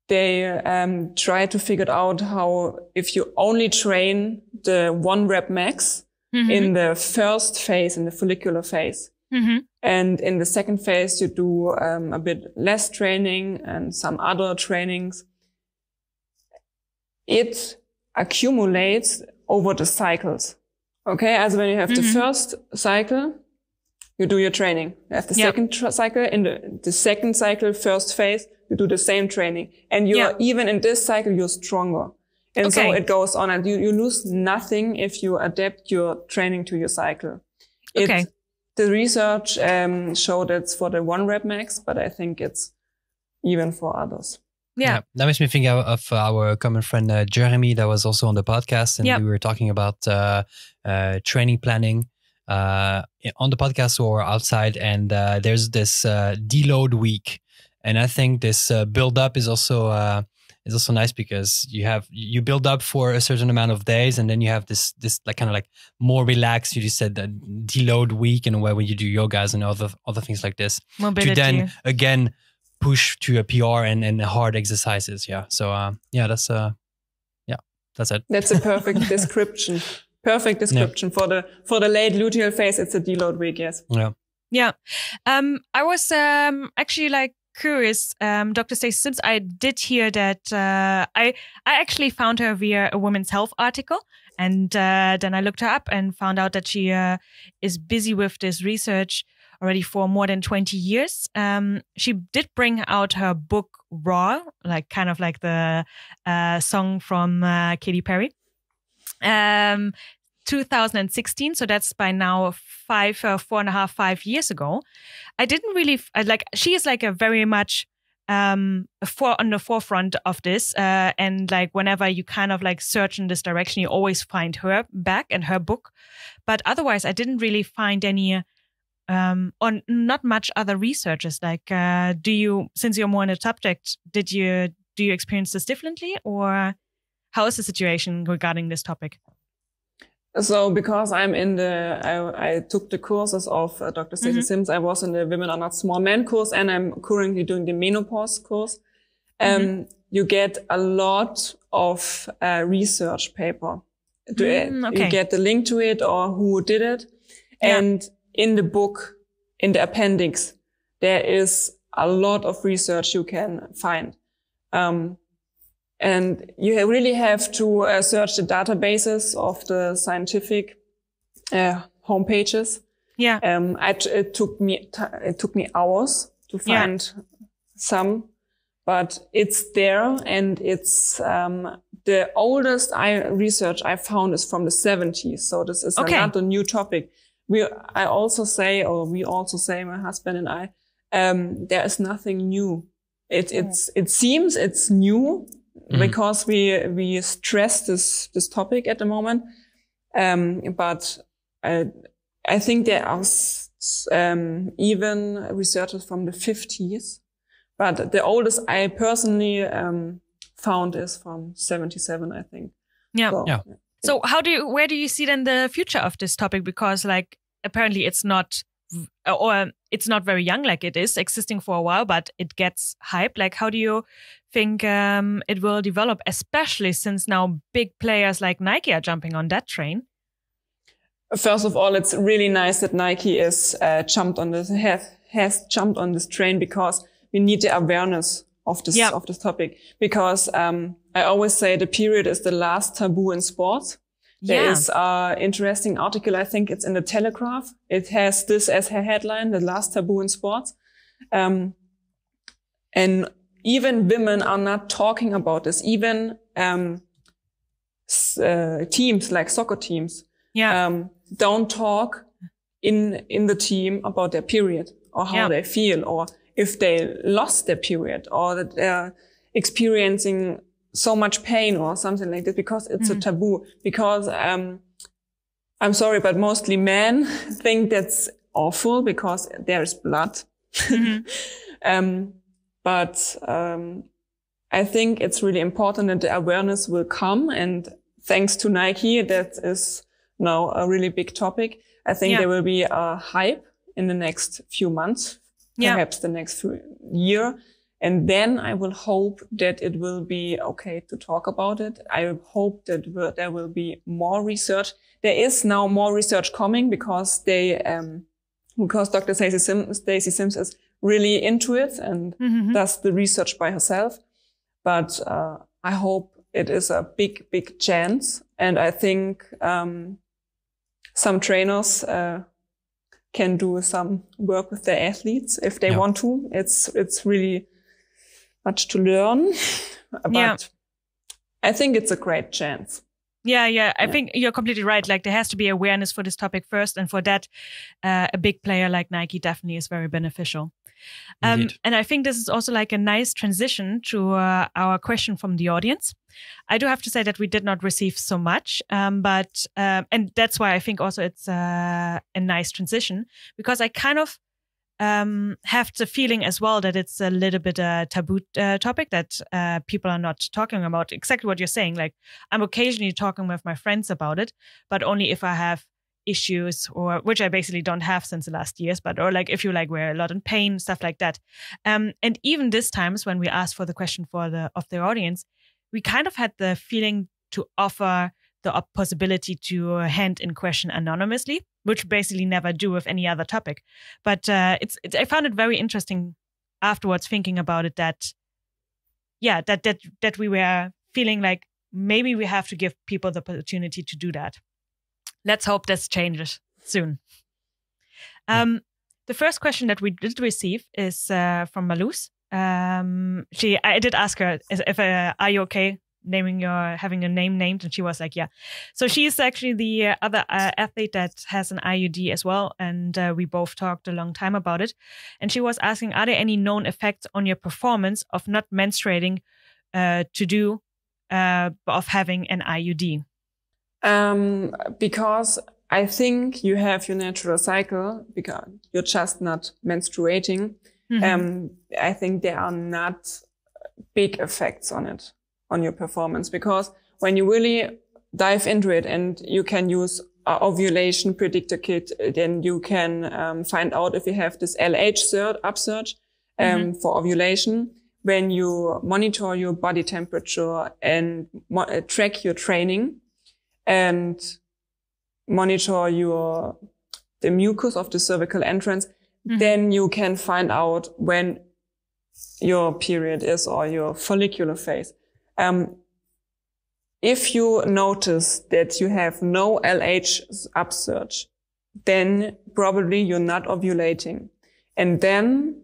They try to figure out how, if you only train the 1 rep max in the first phase, in the follicular phase, And in the second phase, you do a bit less training and some other trainings. It accumulates over the cycles. Okay, as when you have the first cycle, you do your training. You have the second cycle. In the second cycle, first phase, you do the same training. And you're even in this cycle, you're stronger. And so it goes on, and you lose nothing if you adapt your training to your cycle. The research showed it's for the 1 rep max, but I think it's even for others. Yeah. That makes me think of our common friend, Jeremy, that was also on the podcast. And we were talking about training planning on the podcast or outside. And there's this deload week. And I think this build up is also nice because you build up for a certain amount of days, and then you have this like kind of like more relaxed. You just said that deload week, in a way when you do yogas and other things like this. Mobility. To then again push to a PR and hard exercises. Yeah. So that's it. That's a perfect description. Perfect description for the late luteal phase. It's a deload week. Yes. Yeah. I was actually like curious, Dr. Stacey Sims. I did hear that I actually found her via a Women's Health article, and then I looked her up and found out that she is busy with this research already for more than 20 years. She did bring out her book Raw, like kind of like the song from Katy Perry. 2016, so that's by now 4.5 years ago. I didn't really she is like a very much on the forefront of this, and like whenever you kind of like search in this direction, you always find her back and her book. But otherwise, I didn't really find any on not much other researchers. Like, since you're more in the subject, do you experience this differently, or how is the situation regarding this topic? So because I'm I took the courses of Dr. Stacey Sims. I was in the Women Are Not Small Men course, and I'm currently doing the menopause course. You get a lot of research paper. You get the link to it or who did it. And in the book, in the appendix, there is a lot of research you can find. And you really have to search the databases of the scientific homepages. Yeah. It took me hours to find some, but it's there, and it's the oldest research I found is from the 70s. So this is not a new topic. We also say, my husband and I, there is nothing new. It seems it's new. Because we stress this topic at the moment, but I think there are even researchers from the 50s, but the oldest I personally found is from 77, I think. So where do you see then the future of this topic? Because like apparently it's not very young, like it is existing for a while, but it gets hype. Like how do you think it will develop, especially since now big players like Nike are jumping on that train? First of all, it's really nice that Nike has jumped on this train, because we need the awareness of this topic. Because I always say the period is the last taboo in sports. There is an interesting article, I think it's in the Telegraph. It has this as a headline, the last taboo in sports. And even women are not talking about this. Even teams like soccer teams don't talk in the team about their period or how they feel, or if they lost their period, or that they're experiencing so much pain or something like that, because it's a taboo. Because I'm sorry, but mostly men think that's awful because there is blood. But I think it's really important that the awareness will come, and thanks to Nike, that is now a really big topic. I think there will be a hype in the next few months, perhaps the next year. And then I will hope that it will be okay to talk about it. I hope that there will be more research. There is now more research coming, because they because Dr. Stacey Sims is really into it and does the research by herself. But I hope it is a big, big chance. And I think some trainers can do some work with their athletes if they want to. It's really much to learn. But I think it's a great chance. Yeah. I think you're completely right. Like there has to be awareness for this topic first. And for that, a big player like Nike definitely is very beneficial. And I think this is also like a nice transition to our question from the audience. I do have to say that we did not receive so much, but and that's why I think also it's a nice transition, because I kind of have the feeling as well that it's a little bit a taboo topic that people are not talking about. Exactly what you're saying. Like I'm occasionally talking with my friends about it, but only if I have issues, or which I basically don't have since the last years, but or like if you like were a lot in pain, stuff like that. And even this times when we asked for the question of the audience, we kind of had the feeling to offer the possibility to hand in question anonymously, which basically never do with any other topic. But I found it very interesting afterwards thinking about it that we were feeling like maybe we have to give people the opportunity to do that. Let's hope this changes soon. The first question that we did receive is from Malus. I did ask her if are you okay having a name named, and she was like, yeah. So she's actually the other athlete that has an IUD as well, and we both talked a long time about it. And she was asking, are there any known effects on your performance of not menstruating of having an IUD? Because I think you have your natural cycle because you're just not menstruating. I think there are not big effects on your performance, because when you really dive into it and you can use an ovulation predictor kit, then you can find out if you have this LH upsurge for ovulation. When you monitor your body temperature and track your training, and monitor the mucus of the cervical entrance, then you can find out when your period is or your follicular phase. If you notice that you have no LH upsurge, then probably you're not ovulating. And then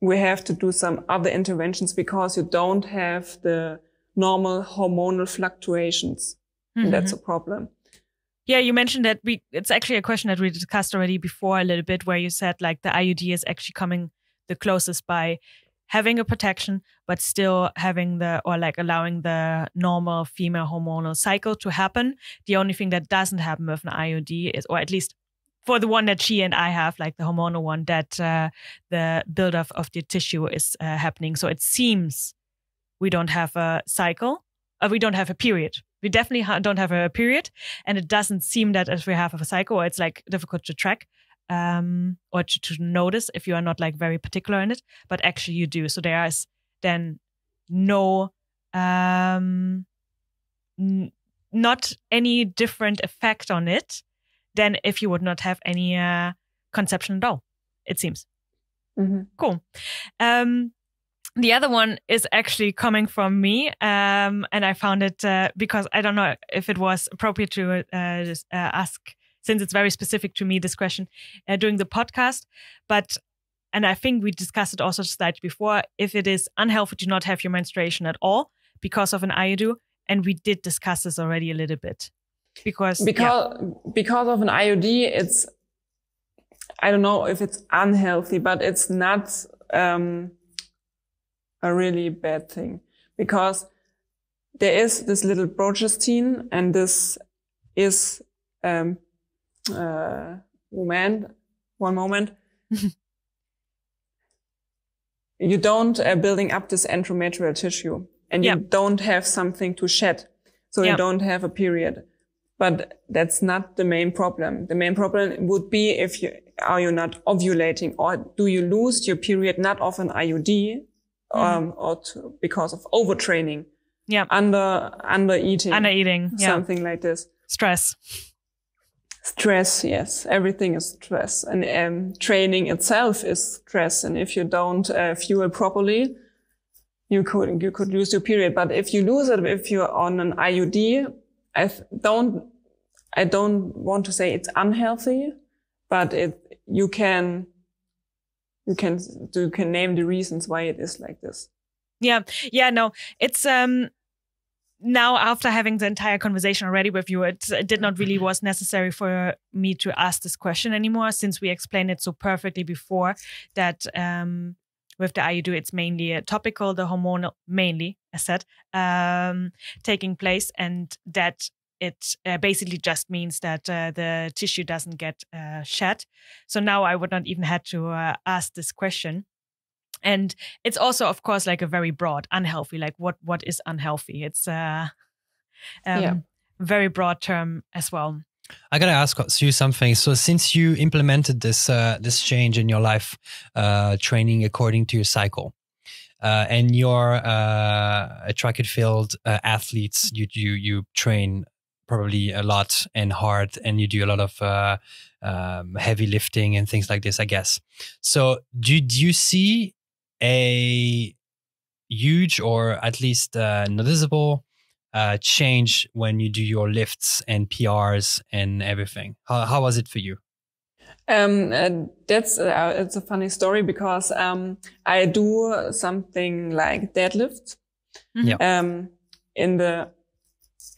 we have to do some other interventions because you don't have the normal hormonal fluctuations. And that's a problem. Yeah, you mentioned that it's actually a question that we discussed already before a little bit, where you said like the IUD is actually coming the closest by having a protection, but still having allowing the normal female hormonal cycle to happen. The only thing that doesn't happen with an IUD is, or at least for the one that she and I have, like the hormonal one, that the buildup of the tissue is happening. So it seems we don't have a cycle, we don't have a period. We definitely don't have a period, and it doesn't seem that as we have a cycle, or it's like difficult to track or to notice if you are not like very particular in it, but actually you do. So there is then no, not any different effect on it than if you would not have any conception at all, it seems. Cool. The other one is actually coming from me, and I found it because I don't know if it was appropriate to ask, since it's very specific to me, this question during the podcast. And I think we discussed it also slightly before, if it is unhealthy to not have your menstruation at all because of an IUD, and we did discuss this already a little bit. Because of an IUD, it's, I don't know if it's unhealthy, but it's not a really bad thing, because there is this little progestin, and this is one moment. You don't building up this endometrial tissue, and you don't have something to shed, so you don't have a period. But that's not the main problem. The main problem would be if are you not ovulating, or do you lose your period not of an IUD, because of overtraining, under eating, something like this. Stress. Stress, yes. Everything is stress. And training itself is stress. And if you don't fuel properly, you could lose your period. But if you lose it, if you're on an IUD, I don't want to say it's unhealthy, but you can name the reasons why it is like this. Yeah, no, it's, now after having the entire conversation already with you, it did not really was necessary for me to ask this question anymore, since we explained it so perfectly before that, with the IUD, it's mainly topical, the hormonal, mainly, as said, taking place, and that it basically just means that the tissue doesn't get shed. So now I would not even have to ask this question. And it's also, of course, like a very broad, unhealthy, like what is unhealthy? It's a very broad term as well. I gotta ask you something. So since you implemented this change in your life, training according to your cycle, and you're a track and field athletes, you train probably a lot and hard, and you do a lot of heavy lifting and things like this, I guess. So do you see a huge, or at least noticeable change when you do your lifts and PRs and everything? How was it for you? It's a funny story because I do something like deadlift. Mm-hmm.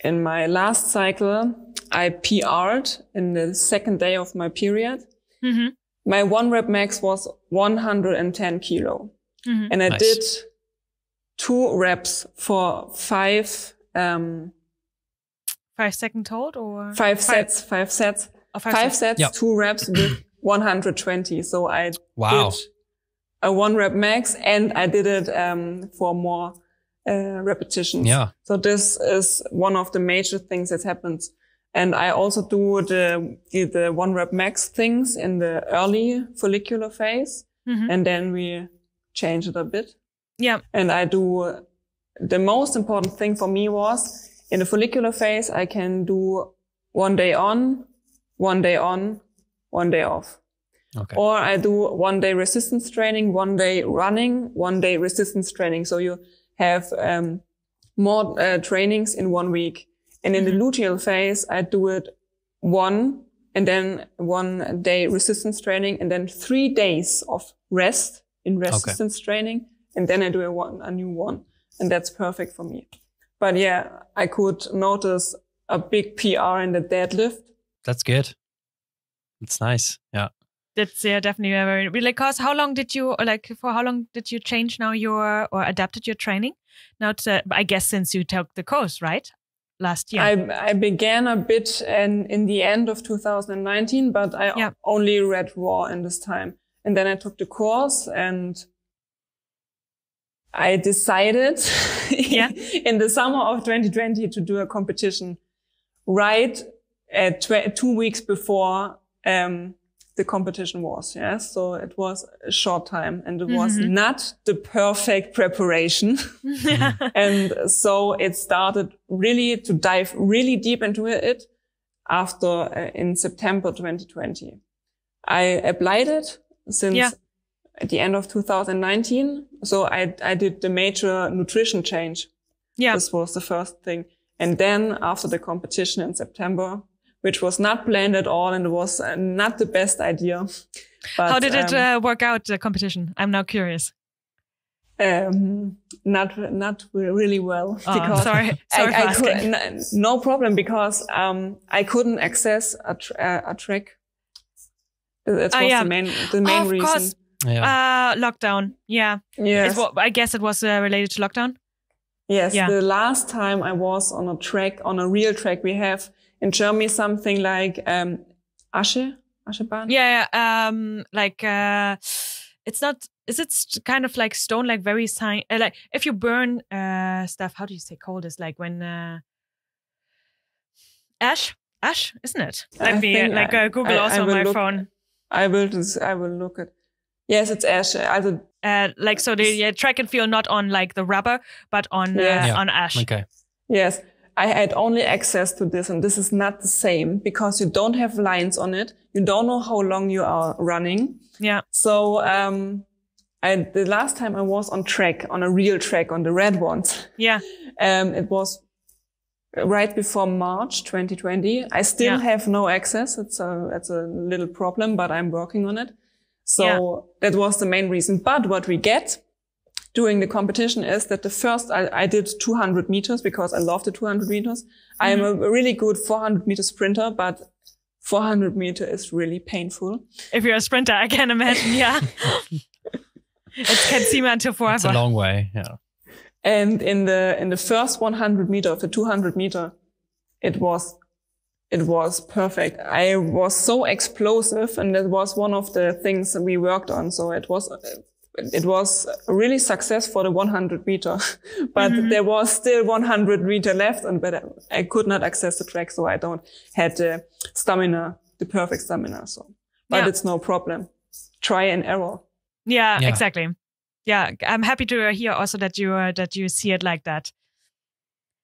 In my last cycle, I PR'd in the second day of my period. Mm-hmm. My 1 rep max was 110 kilo. Mm-hmm. And I Nice. did 2 reps for 5 5 second hold or 5 sets, 5 sets, oh, 5 sets, Yep. 2 reps with 120. So I Wow. did a 1 rep max, and I did it for more repetitions. Yeah. So this is one of the major things that happens. And I also do the 1 rep max things in the early follicular phase. Mm-hmm. And then we change it a bit. Yeah. And I do, the most important thing for me was in the follicular phase, I can do 1 day on, 1 day on, 1 day off. Okay. Or I do 1 day resistance training, 1 day running, 1 day resistance training. So you have more trainings in 1 week. And in the luteal phase, I do it 1 and then 1 day resistance training and then 3 days of rest in resistance training. And then I do a new one. And that's perfect for me. But yeah, I could notice a big PR in the deadlift. That's good. It's nice. Yeah. That's definitely very, because how long did you change now or adapted your training? Now, I guess since you took the course, right? Last year. I began a bit in the end of 2019, but I only read raw in this time. And then I took the course and I decided in the summer of 2020 to do a competition right 2 weeks before the competition was. Yeah. So it was a short time and it was not the perfect preparation. And so it started really to dive really deep into it after in September 2020. I applied it since at the end of 2019. So I did the major nutrition change. Yeah. This was the first thing. And then after the competition in September, which was not planned at all and it was not the best idea. But, how did it work out, the competition? I'm now curious. Not really well. Oh, because sorry for asking. No problem, because I couldn't access a track. That was the main of reason. Course. Yeah. Lockdown. Yeah. Yes. I guess it was related to lockdown. Yes. Yeah. The last time I was on a track, on a real track, we have in Germany something like Aschebahn. Yeah. It's not. Is it kind of like stone, like very like if you burn stuff? How do you say cold? Is like when ash, isn't it? Let me Google also on my phone. I will look at. Yes, it's ash. So the track and field not on like the rubber, but on ash. Okay. Yes. I had only access to this, and this is not the same because you don't have lines on it. You don't know how long you are running. Yeah. So, the last time I was on track, on a real track, on the red ones. Yeah. It was right before March 2020. I still have no access. It's a little problem, but I'm working on it. So that was the main reason. But what we get during the competition is that the first, I did 200 meters because I love the 200 meters. Mm-hmm. I'm a really good 400 meter sprinter, but 400 meter is really painful. If you're a sprinter, I can imagine. Yeah. It can seem until forever. It's a long way. Yeah. And in the first 100 meter of the 200 meter, it was perfect. I was so explosive, and that was one of the things that we worked on. So it was a really success for the 100 meter, but there was still 100 meter left, but I could not access the track. So I don't had the stamina, the perfect stamina. So, but it's no problem. Try and error. Yeah, exactly. Yeah, I'm happy to hear also that you see it like that.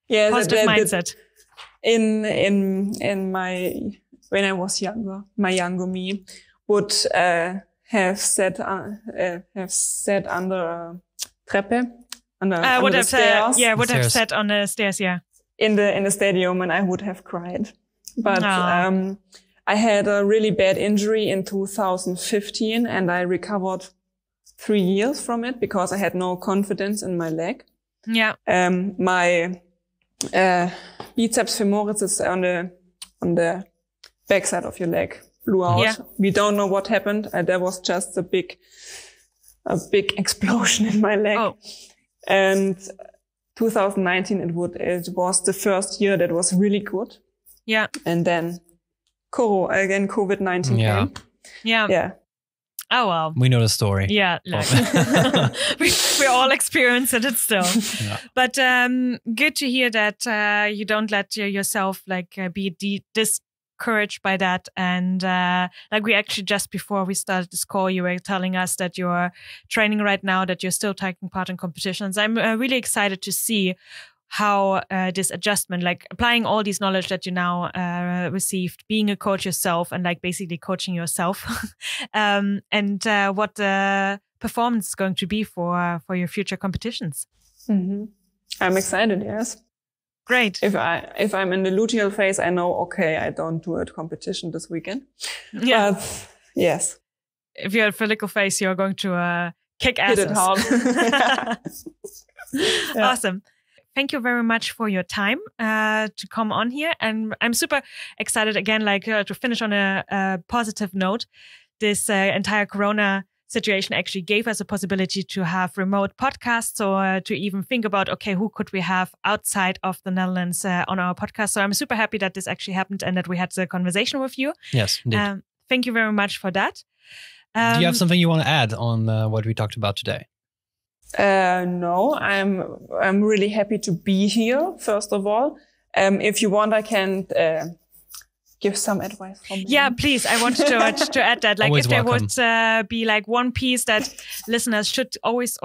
Yeah, positive mindset. In my when I was younger, my younger me would have sat under a treppe, under the stairs. Would have sat on the stairs. Yeah, in the stadium, and I would have cried. But I had a really bad injury in 2015, and I recovered 3 years from it because I had no confidence in my leg. Yeah. My biceps femoris is on the backside of your leg, blew out. Yeah. We don't know what happened. There was just a big explosion in my leg. Oh. And 2019 it was the first year that was really good. Yeah. And then COVID-19 came. Yeah. Yeah. Oh, well. We know the story. Yeah. Like, we all experience it still. Yeah. But good to hear that you don't let yourself be discouraged by that. And like we actually just before we started this call, you were telling us that you're training right now, that you're still taking part in competitions. I'm really excited to see how this adjustment, like applying all these knowledge that you now received, being a coach yourself and like basically coaching yourself, and what the performance is going to be for your future competitions. Mm-hmm. I'm excited. Yes. Great. If I'm in the luteal phase, I know, okay, I don't do a competition this weekend. Yeah. But yes. If you're at follicle phase, you're going to kick asses. Hit it hard. Yeah. Awesome. Thank you very much for your time to come on here. And I'm super excited again, to finish on a positive note. This entire Corona situation actually gave us a possibility to have remote podcasts or to even think about, okay, who could we have outside of the Netherlands on our podcast? So I'm super happy that this actually happened and that we had the conversation with you. Yes, indeed. Thank you very much for that. Do you have something you want to add on what we talked about today? No, I'm really happy to be here. First of all, if you want, I can give some advice from me. Yeah, please. I wanted to add that, always if there welcome. would be one piece that listeners should always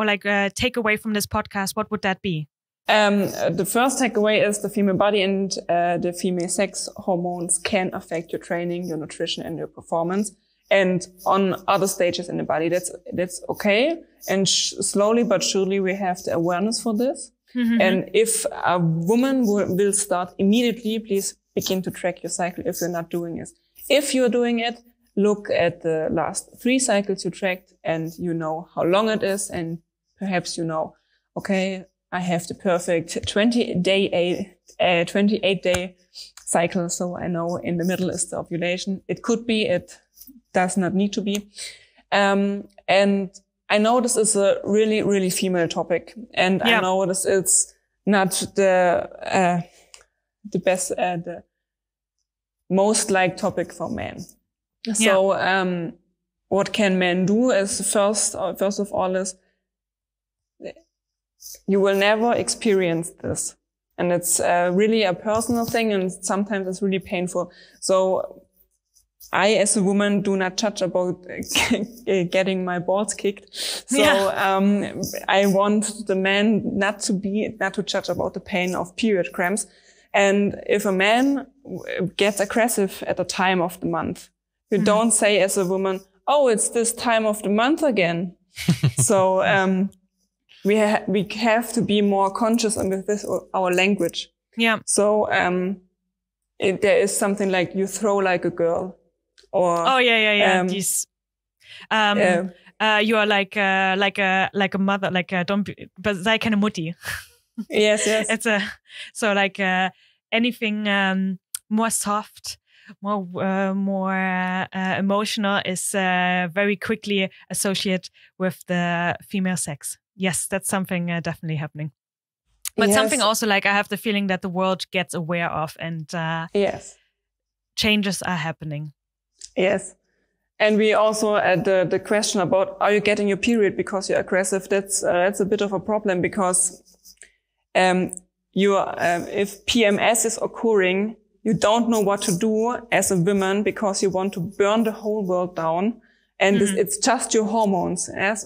take away from this podcast, what would that be? The first takeaway is the female body and the female sex hormones can affect your training, your nutrition, and your performance. And on other stages in the body, that's okay. And slowly but surely we have the awareness for this. Mm-hmm. And if a woman will start immediately, please begin to track your cycle if you're not doing it. If you're doing it, look at the last 3 cycles you tracked and you know how long it is. And perhaps you know, okay, I have the perfect 28-day cycle. So I know in the middle is the ovulation. It could be, it does not need to be. And I know this is a really, really female topic. And I know this is not the best, the most liked topic for men. So, what can men do is first of all is you will never experience this. And it's really a personal thing and sometimes it's really painful. So I, as a woman, do not judge about getting my balls kicked. So, I want the man not to judge about the pain of period cramps. And if a man gets aggressive at the time of the month, you don't say as a woman, oh, it's this time of the month again. So we have to be more conscious with this, our language. Yeah. So there is something like you throw like a girl, or These, you are like a mother, like but sei keine Mutti. Yes. It's anything more soft, more emotional is very quickly associated with the female sex. Yes, that's something definitely happening. But something also like I have the feeling that the world gets aware of, and changes are happening. Yes. And we also the question about, are you getting your period because you're aggressive? That's a bit of a problem, because if PMS is occurring, you don't know what to do as a woman, because you want to burn the whole world down, and it's just your hormones. Yes?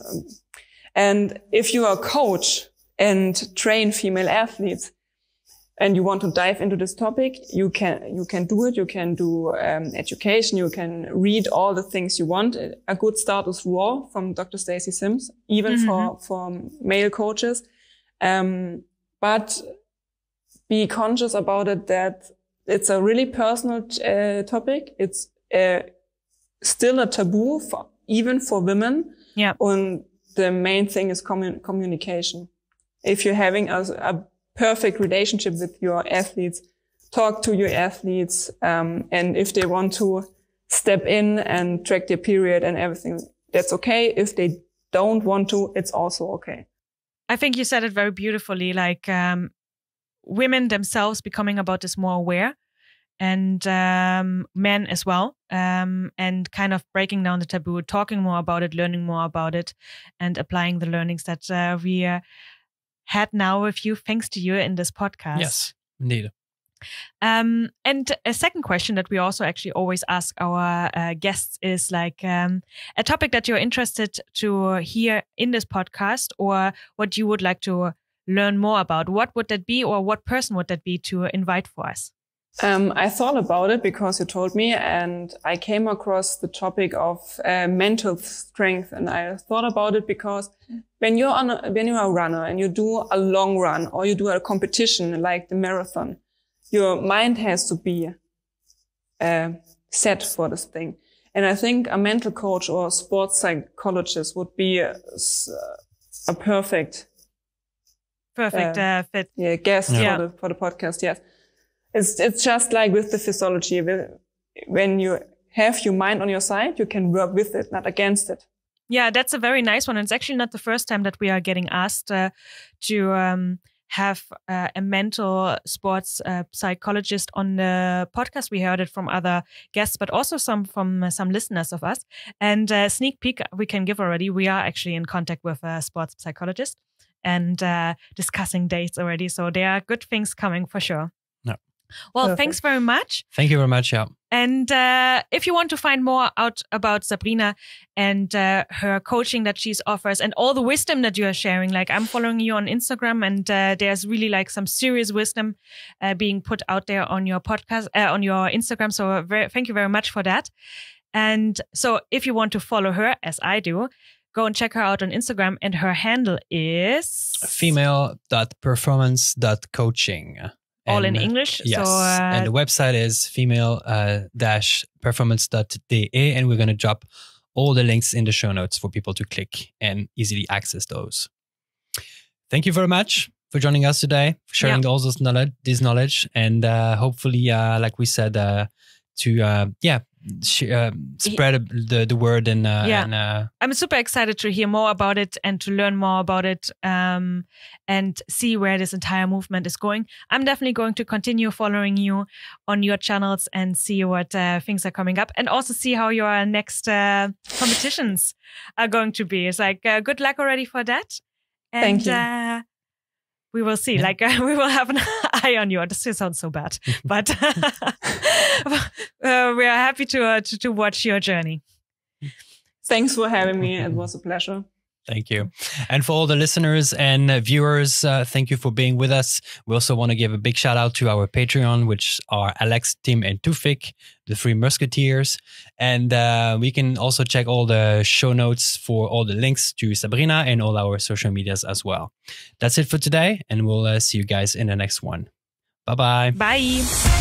And if you are a coach and train female athletes, and you want to dive into this topic, you can do it. You can do education. You can read all the things you want. A good start is Raw from Dr. Stacey Sims, even for male coaches. But be conscious about it, that it's a really personal topic. It's still a taboo even for women. Yeah. And the main thing is communication. If you're having a perfect relationship with your athletes, talk to your athletes, and if they want to step in and track their period and everything, that's okay. If they don't want to, it's also okay. I think you said it very beautifully, like women themselves becoming about this more aware, and men as well, and kind of breaking down the taboo, talking more about it, learning more about it, and applying the learnings that we had now with you, thanks to you in this podcast. Yes, indeed. And a second question that we also actually always ask our guests is like a topic that you're interested to hear in this podcast, or what you would like to learn more about. What would that be, or what person would that be to invite for us? I thought about it because you told me, and I came across the topic of mental strength, and I thought about it because when you're a runner and you do a long run, or you do a competition like the marathon, your mind has to be set for this thing. And I think a mental coach or a sports psychologist would be a perfect fit. Guest for the podcast. Yes. It's just like with the physiology. When you have your mind on your side, you can work with it, not against it. Yeah, that's a very nice one. And it's actually not the first time that we are getting asked to have a mental sports psychologist on the podcast. We heard it from other guests, but also from some listeners of us. And sneak peek we can give already. We are actually in contact with a sports psychologist and discussing dates already. So there are good things coming for sure. Well, perfect. Thanks very much. Thank you very much. Yeah. And if you want to find more out about Sabrina and her coaching that she offers and all the wisdom that you are sharing, like I'm following you on Instagram, and there's really like some serious wisdom being put out there on your podcast, on your Instagram. So thank you very much for that. And so if you want to follow her, as I do, go and check her out on Instagram, and her handle is female.performance.coaching. All in English. Yes. So, and the website is female-performance.de, and we're going to drop all the links in the show notes for people to click and easily access those. Thank you very much for joining us today, for sharing all this knowledge, and hopefully, like we said, spread the word and I'm super excited to hear more about it and to learn more about it, and see where this entire movement is going. I'm definitely going to continue following you on your channels and see what things are coming up, and also see how your next competitions are going to be. It's like good luck already for that. And, thank you. We will see. Like we will have an eye on you. This sounds so bad, but we are happy to watch your journey. Thanks for having me. It was a pleasure. Thank you. And for all the listeners and viewers, thank you for being with us. We also want to give a big shout out to our Patreon, which are Alex, Tim, and Tufik, the three musketeers. And we can also check all the show notes for all the links to Sabrina and all our social medias as well. That's it for today, and we'll see you guys in the next one. Bye-bye. Bye.